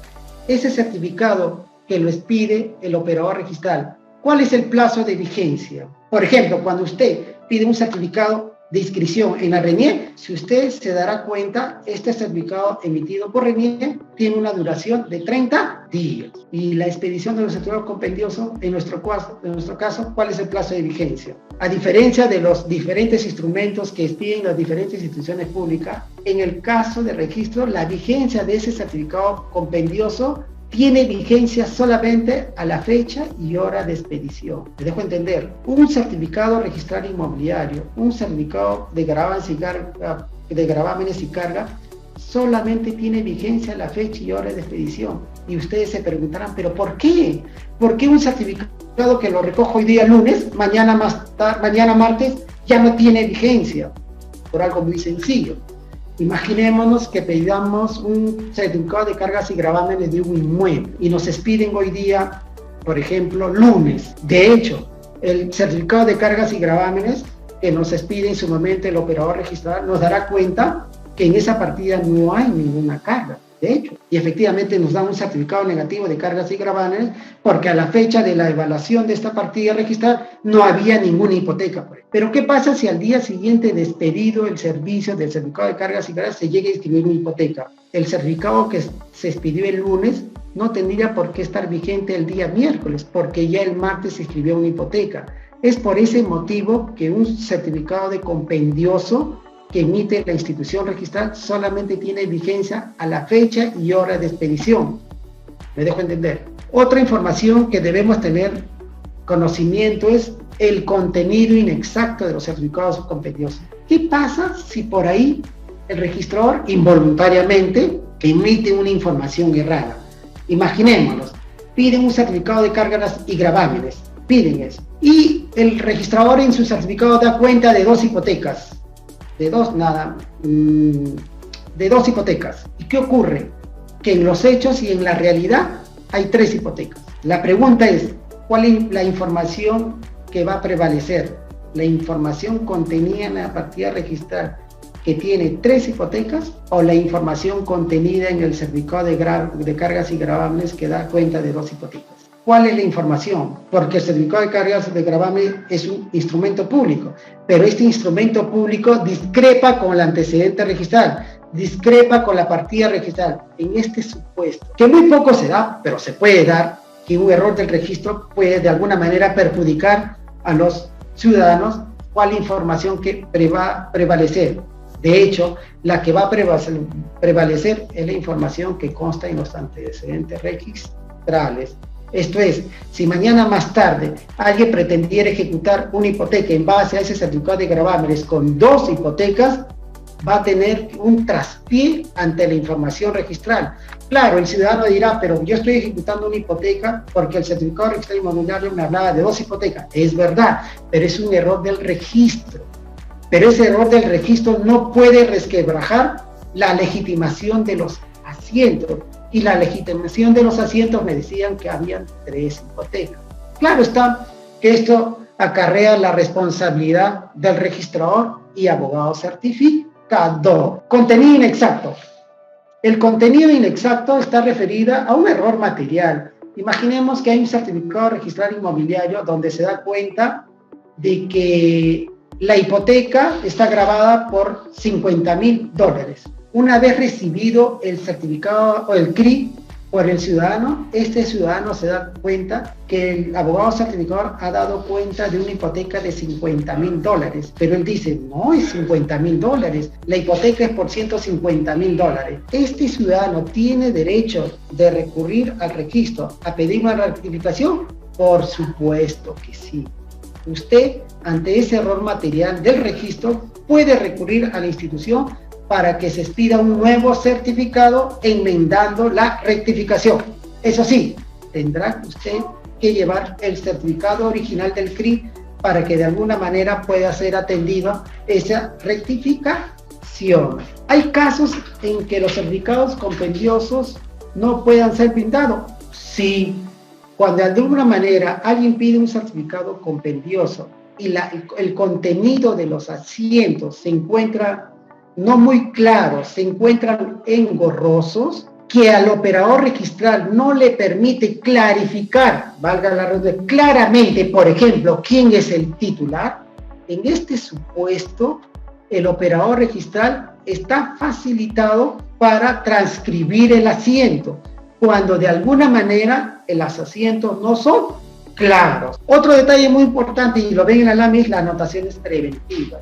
ese certificado que lo expide el operador registral, ¿cuál es el plazo de vigencia? Por ejemplo, cuando usted pide un certificado de inscripción en la RENIEC, si usted se dará cuenta, este certificado emitido por RENIEC tiene una duración de 30 días. Y la expedición de los certificados compendiosos, en nuestro caso, ¿cuál es el plazo de vigencia? A diferencia de los diferentes instrumentos que expiden las diferentes instituciones públicas, en el caso de registro, la vigencia de ese certificado compendioso tiene vigencia solamente a la fecha y hora de expedición. Les dejo entender, un certificado registral inmobiliario, un certificado de gravámenes y carga, solamente tiene vigencia a la fecha y hora de expedición. Y ustedes se preguntarán, ¿pero por qué? ¿Por qué un certificado que lo recojo hoy día lunes, mañana martes, ya no tiene vigencia? Por algo muy sencillo. Imaginémonos que pedamos un certificado de cargas y gravámenes de un inmueble y nos expiden hoy día, por ejemplo, lunes. De hecho, el certificado de cargas y gravámenes que nos expide en su momento el operador registrador nos dará cuenta que en esa partida no hay ninguna carga. De hecho, y efectivamente nos da un certificado negativo de cargas y gravámenes porque a la fecha de la evaluación de esta partida registral no había ninguna hipoteca. Pero ¿qué pasa si al día siguiente de expedido el servicio del certificado de cargas y gravámenes se llega a inscribir una hipoteca? El certificado que se expidió el lunes no tendría por qué estar vigente el día miércoles porque ya el martes se inscribió una hipoteca. Es por ese motivo que un certificado de compendioso que emite la institución registral solamente tiene vigencia a la fecha y hora de expedición. ¿Me dejo entender? Otra información que debemos tener conocimiento es el contenido inexacto de los certificados compendiosos. ¿Qué pasa si por ahí el registrador involuntariamente emite una información errada? Imaginémonos, piden un certificado de cargas y gravámenes, piden eso, y el registrador en su certificado da cuenta de dos hipotecas. De dos hipotecas. ¿Y qué ocurre? Que en los hechos y en la realidad hay 3 hipotecas. La pregunta es, ¿cuál es la información que va a prevalecer? ¿La información contenida en la partida registral que tiene 3 hipotecas o la información contenida en el certificado de cargas y gravámenes que da cuenta de 2 hipotecas? ¿Cuál es la información? Porque el certificado de cargas de gravamen es un instrumento público, pero este instrumento público discrepa con el antecedente registral, discrepa con la partida registral. En este supuesto, que muy poco se da, pero se puede dar, que un error del registro puede de alguna manera perjudicar a los ciudadanos, ¿cuál información que va a prevalecer? De hecho, la que va a prevalecer es la información que consta en los antecedentes registrales. Esto es, si mañana más tarde alguien pretendiera ejecutar una hipoteca en base a ese certificado de gravámenes con 2 hipotecas, va a tener un traspié ante la información registral. Claro, el ciudadano dirá, pero yo estoy ejecutando una hipoteca porque el certificado registral inmobiliario me hablaba de 2 hipotecas. Es verdad, pero es un error del registro. Pero ese error del registro no puede resquebrajar la legitimación de los asientos. Y la legitimación de los asientos me decían que habían 3 hipotecas. Claro está que esto acarrea la responsabilidad del registrador y abogado certificado. Contenido inexacto. El contenido inexacto está referido a un error material. Imaginemos que hay un certificado registral inmobiliario donde se da cuenta de que la hipoteca está grabada por $50,000. Una vez recibido el certificado o el CRI por el ciudadano, este ciudadano se da cuenta que el abogado certificador ha dado cuenta de una hipoteca de $50,000, pero él dice, no es $50,000, la hipoteca es por $150,000. Este ciudadano tiene derecho de recurrir al registro a pedir una rectificación. Por supuesto que sí. Usted, ante ese error material del registro, puede recurrir a la institución para que se expida un nuevo certificado enmendando la rectificación. Eso sí, tendrá usted que llevar el certificado original del CRI para que de alguna manera pueda ser atendido esa rectificación. Hay casos en que los certificados compendiosos no puedan ser brindados. Sí, cuando de alguna manera alguien pide un certificado compendioso y el contenido de los asientos se encuentra no muy claros, se encuentran engorrosos, que al operador registral no le permite clarificar, valga la redundancia, claramente, por ejemplo, quién es el titular, en este supuesto, el operador registral está facilitado para transcribir el asiento, cuando de alguna manera los asientos no son claros. Otro detalle muy importante, y lo ven en la LAMI, es las anotaciones preventivas.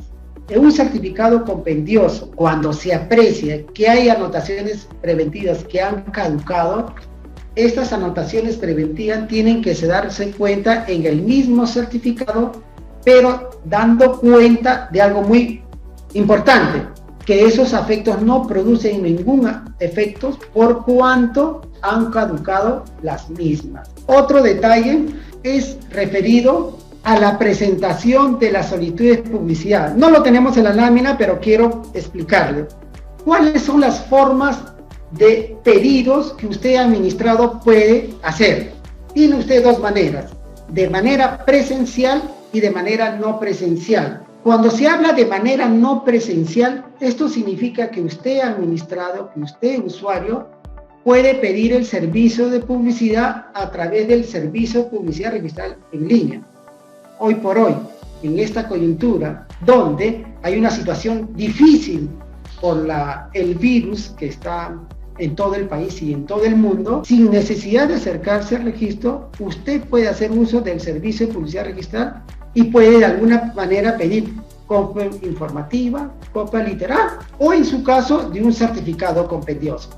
En un certificado compendioso, cuando se aprecia que hay anotaciones preventivas que han caducado, estas anotaciones preventivas tienen que darse cuenta en el mismo certificado, pero dando cuenta de algo muy importante, que esos efectos no producen ningún efecto por cuanto han caducado las mismas. Otro detalle es referido a la presentación de las solicitudes de publicidad. No lo tenemos en la lámina, pero quiero explicarle. ¿Cuáles son las formas de pedidos que usted, administrado, puede hacer? Tiene usted dos maneras, de manera presencial y de manera no presencial. Cuando se habla de manera no presencial, esto significa que usted, administrado, que usted, usuario, puede pedir el servicio de publicidad a través del servicio de publicidad registral en línea. Hoy por hoy, en esta coyuntura, donde hay una situación difícil por el virus que está en todo el país y en todo el mundo, sin necesidad de acercarse al registro, usted puede hacer uso del servicio de publicidad registral y puede de alguna manera pedir copia informativa, copia literal o en su caso de un certificado compendioso.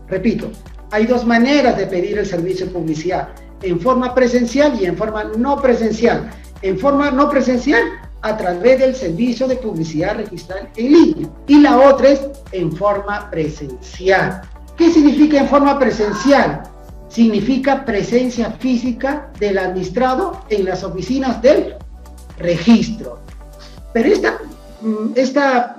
Repito, hay dos maneras de pedir el servicio de publicidad, en forma presencial y en forma no presencial. En forma no presencial, a través del servicio de publicidad registral en línea. Y la otra es en forma presencial. ¿Qué significa en forma presencial? Significa presencia física del administrado en las oficinas del registro. Pero esta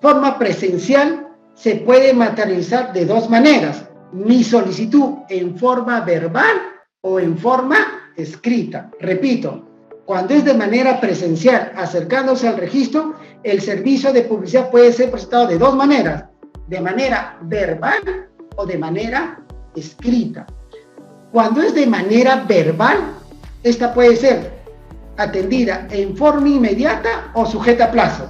forma presencial se puede materializar de dos maneras. Mi solicitud en forma verbal o en forma escrita. Repito, cuando es de manera presencial, acercándose al registro, el servicio de publicidad puede ser presentado de dos maneras, de manera verbal o de manera escrita. Cuando es de manera verbal, esta puede ser atendida en forma inmediata o sujeta a plazo.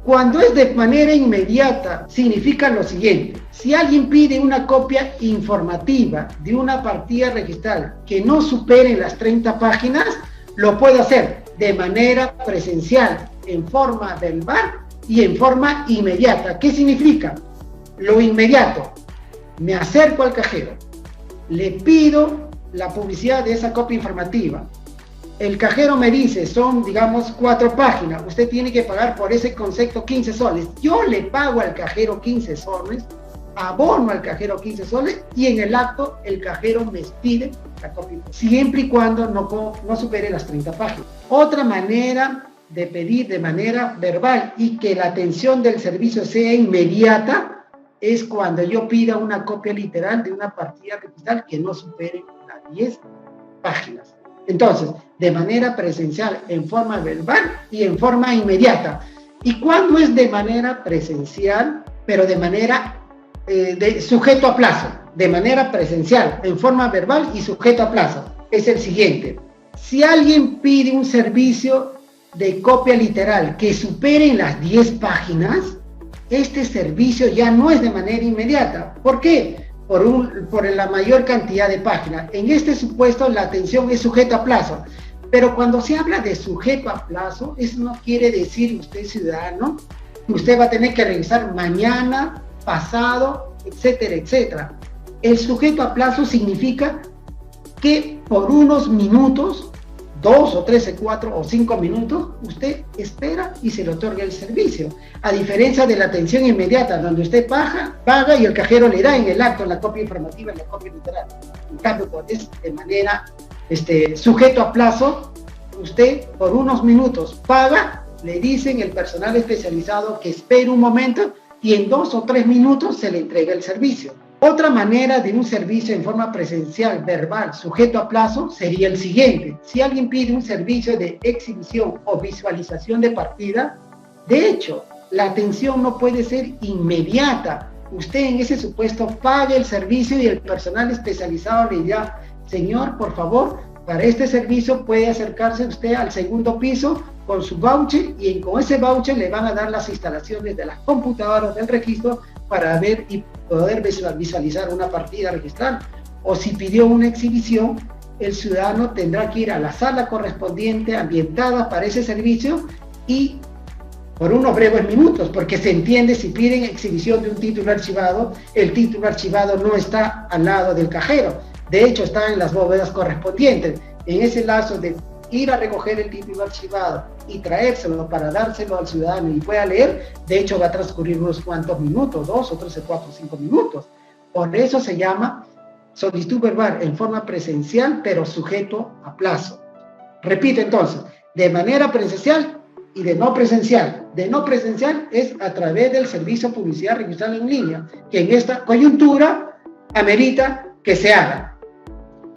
Cuando es de manera inmediata, significa lo siguiente: si alguien pide una copia informativa de una partida registral que no supere las 30 páginas, lo puede hacer de manera presencial, en forma verbal y en forma inmediata. ¿Qué significa? Lo inmediato: me acerco al cajero, le pido la publicidad de esa copia informativa. El cajero me dice, son, digamos, 4 páginas, usted tiene que pagar por ese concepto 15 soles. Yo le pago al cajero 15 soles, abono al cajero 15 soles y en el acto el cajero me pide la copia, siempre y cuando no supere las 30 páginas. Otra manera de pedir de manera verbal y que la atención del servicio sea inmediata es cuando yo pida una copia literal de una partida registral que no supere las 10 páginas. Entonces, de manera presencial, en forma verbal y en forma inmediata. ¿Y cuándo es de manera presencial, pero de manera sujeto a plazo? De manera presencial, en forma verbal y sujeto a plazo. Es el siguiente: si alguien pide un servicio de copia literal que supere las 10 páginas, este servicio ya no es de manera inmediata. ¿Por qué? por la mayor cantidad de páginas. En este supuesto, la atención es sujeta a plazo. Pero cuando se habla de sujeto a plazo, eso no quiere decir, usted ciudadano, usted va a tener que revisar mañana, pasado, etcétera, etcétera. El sujeto a plazo significa que por unos minutos, 2 o 3 o 4 o 5 minutos, usted espera y se le otorga el servicio. A diferencia de la atención inmediata, donde usted paga y el cajero le da en el acto la copia informativa y la copia literal. En cambio, cuando es de manera sujeto a plazo, usted por unos minutos paga, le dicen el personal especializado que espere un momento y en 2 o 3 minutos se le entrega el servicio. Otra manera de un servicio en forma presencial, verbal, sujeto a plazo, sería el siguiente. Si alguien pide un servicio de exhibición o visualización de partida, de hecho, la atención no puede ser inmediata. Usted en ese supuesto paga el servicio y el personal especializado le dirá: señor, por favor, para este servicio puede acercarse usted al segundo piso con su voucher y con ese voucher le van a dar las instalaciones de las computadoras del registro para ver y poder visualizar una partida registral. O si pidió una exhibición, el ciudadano tendrá que ir a la sala correspondiente ambientada para ese servicio y por unos breves minutos, porque se entiende, si piden exhibición de un título archivado, el título archivado no está al lado del cajero, de hecho está en las bóvedas correspondientes. En ese lapso de ir a recoger el título archivado y traérselo para dárselo al ciudadano y pueda leer, de hecho va a transcurrir unos cuantos minutos, 2 o 3 o 4 o 5 minutos. Por eso se llama solicitud verbal en forma presencial, pero sujeto a plazo. Repito entonces, de manera presencial y de no presencial. De no presencial es a través del servicio de publicidad registral en línea, que en esta coyuntura amerita que se haga.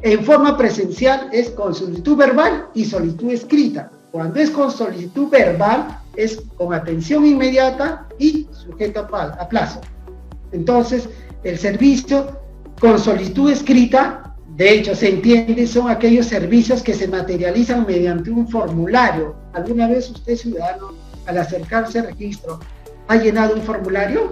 En forma presencial es con solicitud verbal y solicitud escrita. Cuando es con solicitud verbal es con atención inmediata y sujeto a plazo. Entonces, el servicio con solicitud escrita, de hecho se entiende, son aquellos servicios que se materializan mediante un formulario. ¿Alguna vez usted, ciudadano, al acercarse al registro, ha llenado un formulario?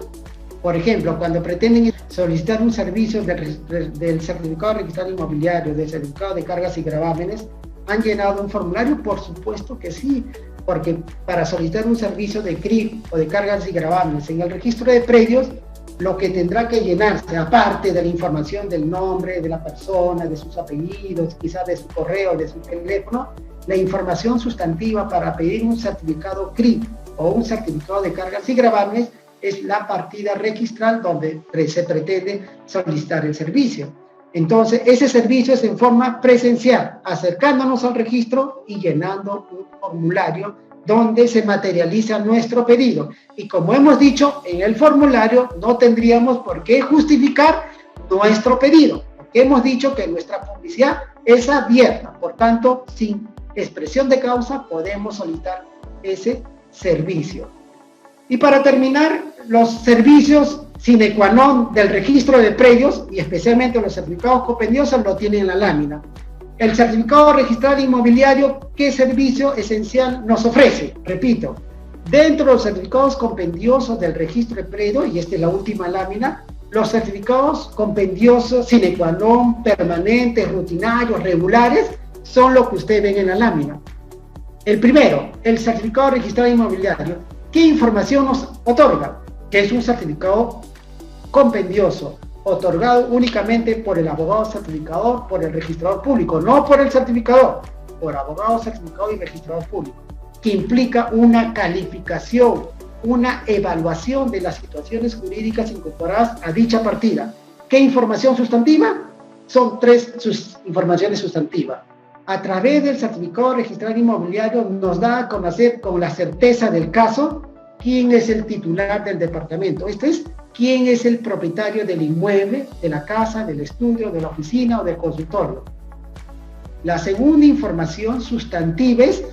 Por ejemplo, cuando pretenden solicitar un servicio del certificado registral inmobiliario, del certificado de cargas y gravámenes, ¿han llenado un formulario? Por supuesto que sí, porque para solicitar un servicio de CRIF o de cargas y gravámenes en el registro de predios, lo que tendrá que llenarse, aparte de la información del nombre de la persona, de sus apellidos, quizás de su correo, de su teléfono, la información sustantiva para pedir un certificado CRIF o un certificado de cargas y gravámenes es la partida registral donde se pretende solicitar el servicio. Entonces, ese servicio es en forma presencial, acercándonos al registro y llenando un formulario donde se materializa nuestro pedido. Y como hemos dicho, en el formulario no tendríamos por qué justificar nuestro pedido, porque hemos dicho que nuestra publicidad es abierta, por tanto, sin expresión de causa podemos solicitar ese servicio. Y para terminar, los servicios sine qua non del registro de predios, y especialmente los certificados compendiosos, lo tienen en la lámina. El certificado registral inmobiliario, ¿qué servicio esencial nos ofrece? Repito, dentro de los certificados compendiosos del registro de predios, y esta es la última lámina, los certificados compendiosos sine qua non, permanentes, rutinarios, regulares, son lo que ustedes ven en la lámina. El primero, el certificado registral inmobiliario. ¿Qué información nos otorga? Que es un certificado compendioso, otorgado únicamente por el abogado certificador, por el registrador público, no por el certificador, por abogado certificador y registrador público, que implica una calificación, una evaluación de las situaciones jurídicas incorporadas a dicha partida. ¿Qué información sustantiva? Son 3 informaciones sustantivas. A través del certificado registral inmobiliario nos da a conocer con la certeza del caso quién es el titular del departamento. Esto es, quién es el propietario del inmueble, de la casa, del estudio, de la oficina o del consultorio. La segunda información sustantiva es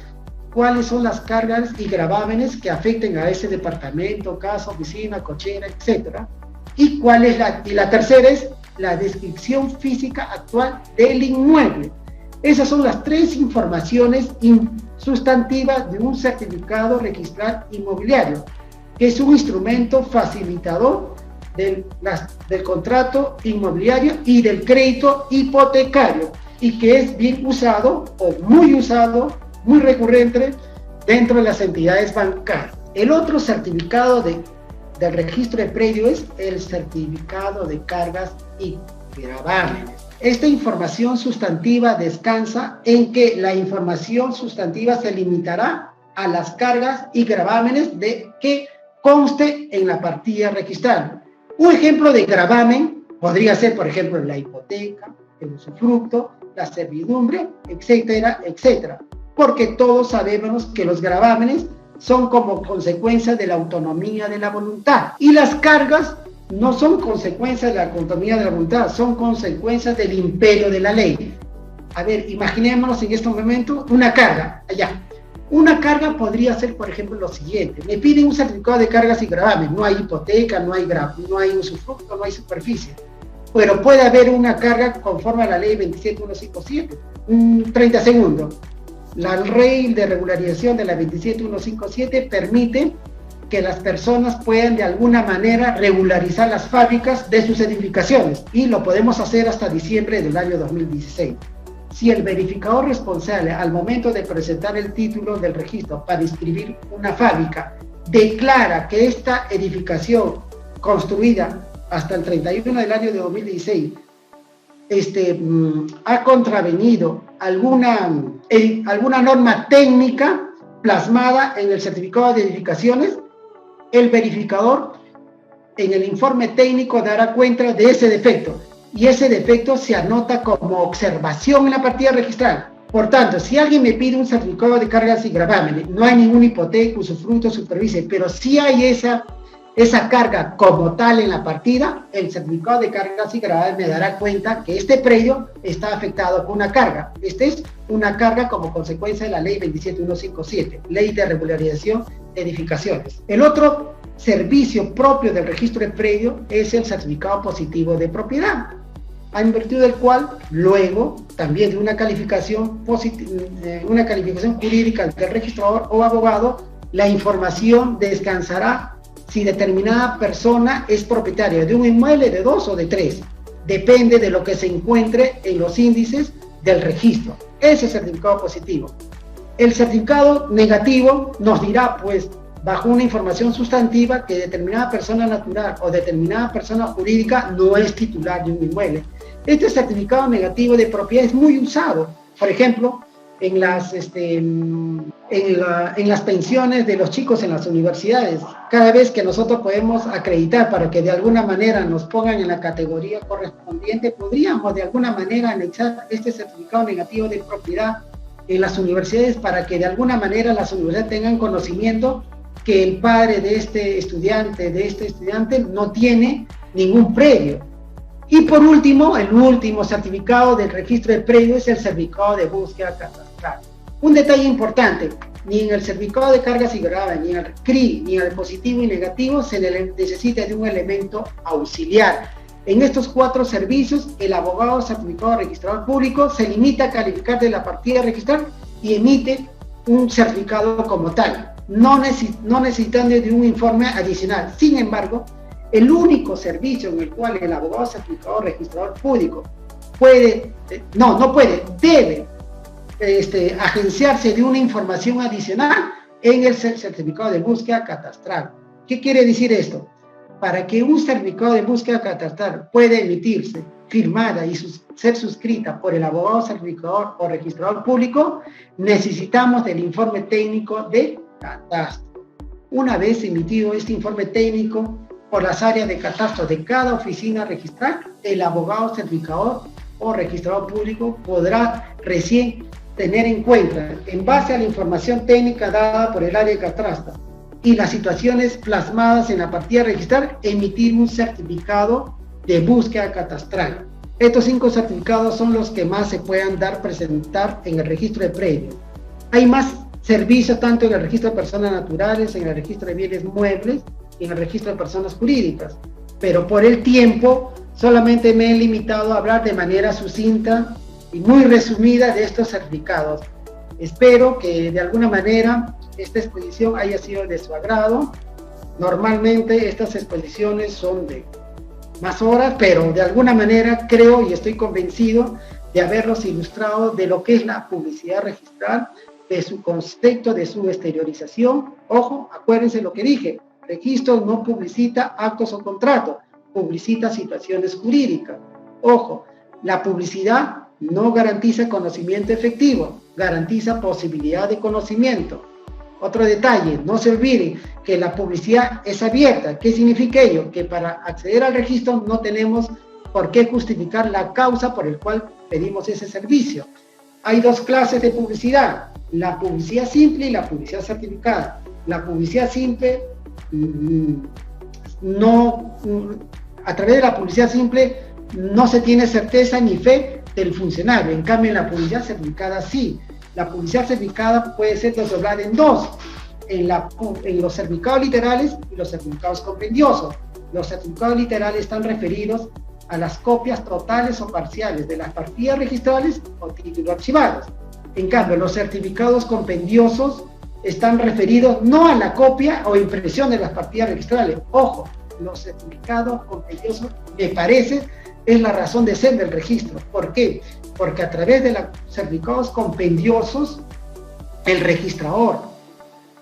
cuáles son las cargas y gravámenes que afecten a ese departamento, casa, oficina, cochera, etc. Y la tercera es la descripción física actual del inmueble. Esas son las 3 informaciones sustantivas de un certificado registral inmobiliario, que es un instrumento facilitador del contrato inmobiliario y del crédito hipotecario, y que es bien usado o muy recurrente dentro de las entidades bancarias. El otro certificado del registro de predio es el certificado de cargas y gravámenes. Esta información sustantiva descansa en que la información sustantiva se limitará a las cargas y gravámenes de que conste en la partida registral. Un ejemplo de gravamen podría ser, por ejemplo, la hipoteca, el usufructo, la servidumbre, etcétera, etcétera. Porque todos sabemos que los gravámenes son como consecuencia de la autonomía de la voluntad. Y las cargas no son consecuencias de la autonomía de la voluntad, son consecuencias del imperio de la ley. A ver, imaginémonos en este momento una carga, allá. Una carga podría ser, por ejemplo, lo siguiente. Me piden un certificado de cargas y gravamen. No hay hipoteca, no hay usufructo, no hay superficie. Pero puede haber una carga conforme a la ley 27157. 30 segundos. La ley de regularización de la 27157 permite que las personas puedan de alguna manera regularizar las fábricas de sus edificaciones, y lo podemos hacer hasta diciembre del año 2016. Si el verificador responsable al momento de presentar el título del registro para inscribir una fábrica declara que esta edificación construida hasta el 31 del año de 2016 ha contravenido alguna norma técnica plasmada en el certificado de edificaciones, el verificador en el informe técnico dará cuenta de ese defecto, y ese defecto se anota como observación en la partida registral. Por tanto, si alguien me pide un certificado de cargas y gravámenes, no hay ningún hipoteca, usufructo, superficie, pero sí hay esa carga como tal en la partida, el certificado de cargas y gravámenes me dará cuenta que este predio está afectado por una carga. Esta es una carga como consecuencia de la ley 27157, ley de regularización de edificaciones. El otro servicio propio del registro de predio es el certificado positivo de propiedad, en virtud del cual luego también de una calificación jurídica del registrador o abogado, la información descansará si determinada persona es propietaria de un inmueble, de 2 o de 3. Depende de lo que se encuentre en los índices del registro. Ese certificado positivo. El certificado negativo nos dirá, pues, bajo una información sustantiva, que determinada persona natural o determinada persona jurídica no es titular de un inmueble. Este certificado negativo de propiedad es muy usado, por ejemplo, en las pensiones de los chicos en las universidades. Cada vez que nosotros podemos acreditar para que de alguna manera nos pongan en la categoría correspondiente, podríamos de alguna manera anexar este certificado negativo de propiedad en las universidades, para que de alguna manera las universidades tengan conocimiento que el padre de este estudiante no tiene ningún predio. Y por último, el último certificado del registro de predio es el certificado de búsqueda catastral. Un detalle importante: ni en el certificado de cargas y gravámenes, ni en el CRI, ni en el positivo y negativo se necesita de un elemento auxiliar. En estos 4 servicios, el abogado certificado registrador público se limita a calificar de la partida registral y emite un certificado como tal, no necesitando de un informe adicional. Sin embargo, el único servicio en el cual el abogado certificado registrador público debe agenciarse de una información adicional en el certificado de búsqueda catastral. ¿Qué quiere decir esto? Para que un certificado de búsqueda catastral pueda emitirse, firmada y ser suscrita por el abogado certificador o registrador público, necesitamos del informe técnico de catastro. Una vez emitido este informe técnico por las áreas de catastro de cada oficina registral, el abogado certificador o registrador público podrá recién tener en cuenta, en base a la información técnica dada por el área de catastro y las situaciones plasmadas en la partida registral, emitir un certificado de búsqueda catastral. Estos 5 certificados son los que más se puedan presentar en el registro de predio. Hay más servicios tanto en el registro de personas naturales, en el registro de bienes muebles y en el registro de personas jurídicas, pero por el tiempo solamente me he limitado a hablar de manera sucinta y muy resumida de estos certificados. Espero que de alguna manera esta exposición haya sido de su agrado. Normalmente estas exposiciones son de más horas, pero de alguna manera creo y estoy convencido de haberlos ilustrado de lo que es la publicidad registral, de su concepto, de su exteriorización. Ojo, acuérdense lo que dije, registro no publicita actos o contratos, publicita situaciones jurídicas. Ojo, la publicidad no garantiza conocimiento efectivo, garantiza posibilidad de conocimiento. Otro detalle, no se olviden que la publicidad es abierta. ¿Qué significa ello? Que para acceder al registro no tenemos por qué justificar la causa por el cual pedimos ese servicio. Hay dos clases de publicidad, la publicidad simple y la publicidad certificada. La publicidad simple, a través de la publicidad simple no se tiene certeza ni fe del funcionario. En cambio, en la publicidad certificada sí. La publicidad certificada puede ser desdoblada en dos, en los certificados literales y los certificados compendiosos. Los certificados literales están referidos a las copias totales o parciales de las partidas registrales o títulos archivados. En cambio, los certificados compendiosos están referidos no a la copia o impresión de las partidas registrales. Ojo, los certificados compendiosos, me parece, es la razón de ser del registro. ¿Por qué? Porque a través de los certificados compendiosos, el registrador,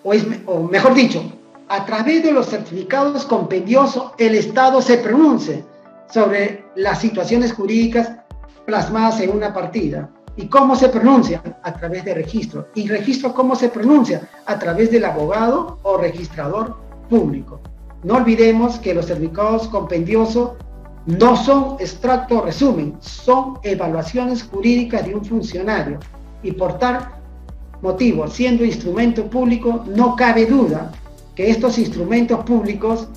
o mejor dicho, a través de los certificados compendiosos, el Estado se pronuncia sobre las situaciones jurídicas plasmadas en una partida. ¿Y cómo se pronuncia? A través de registro. ¿Y registro cómo se pronuncia? A través del abogado o registrador público. No olvidemos que los certificados compendiosos no son extracto o resumen, son evaluaciones jurídicas de un funcionario. Y por tal motivo, siendo instrumento público, no cabe duda que estos instrumentos públicos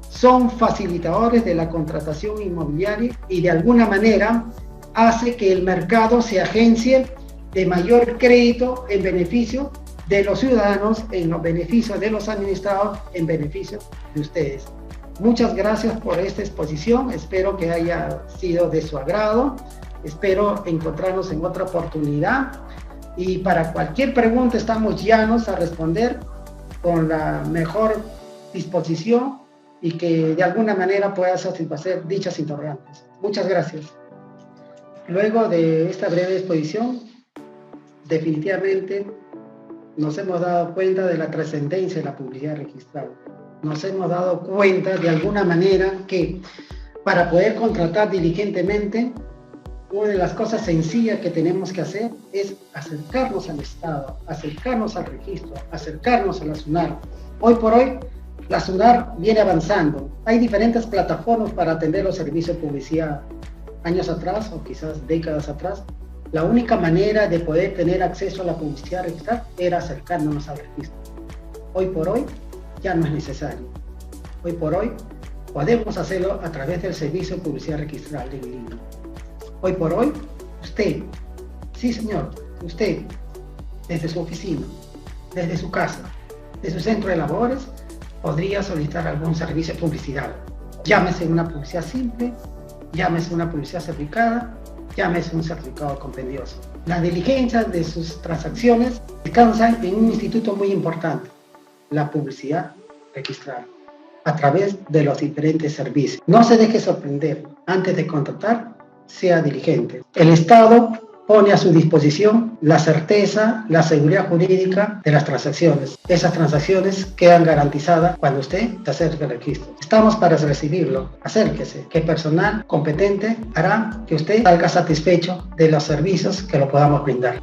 son facilitadores de la contratación inmobiliaria y de alguna manera hace que el mercado se agencie de mayor crédito en beneficio de los ciudadanos, en los beneficios de los administrados, en beneficio de ustedes. Muchas gracias por esta exposición, espero que haya sido de su agrado, espero encontrarnos en otra oportunidad y para cualquier pregunta estamos llanos a responder con la mejor disposición y que de alguna manera pueda satisfacer dichas interrogantes. Muchas gracias. Luego de esta breve exposición, definitivamente nos hemos dado cuenta de la trascendencia de la publicidad registrada. Nos hemos dado cuenta de alguna manera que para poder contratar diligentemente, una de las cosas sencillas que tenemos que hacer es acercarnos al Estado, acercarnos al registro, acercarnos a la SUNAR. Hoy por hoy, la SUNAR viene avanzando. Hay diferentes plataformas para atender los servicios de publicidad. Años atrás, o quizás décadas atrás, la única manera de poder tener acceso a la publicidad registrada era acercándonos al registro. Hoy por hoy, ya no es necesario. Hoy por hoy, podemos hacerlo a través del servicio de publicidad registral en línea. Hoy por hoy, usted, sí señor, usted, desde su oficina, desde su casa, de su centro de labores, podría solicitar algún servicio de publicidad. Llámese una publicidad simple, llámese una publicidad certificada, llámese un certificado compendioso. Las diligencias de sus transacciones descansan en un instituto muy importante, la publicidad registrada, a través de los diferentes servicios. No se deje sorprender. Antes de contratar, sea diligente. El Estado pone a su disposición la certeza, la seguridad jurídica de las transacciones. Esas transacciones quedan garantizadas cuando usted se acerque al registro. Estamos para recibirlo. Acérquese, que personal competente hará que usted salga satisfecho de los servicios que lo podamos brindar.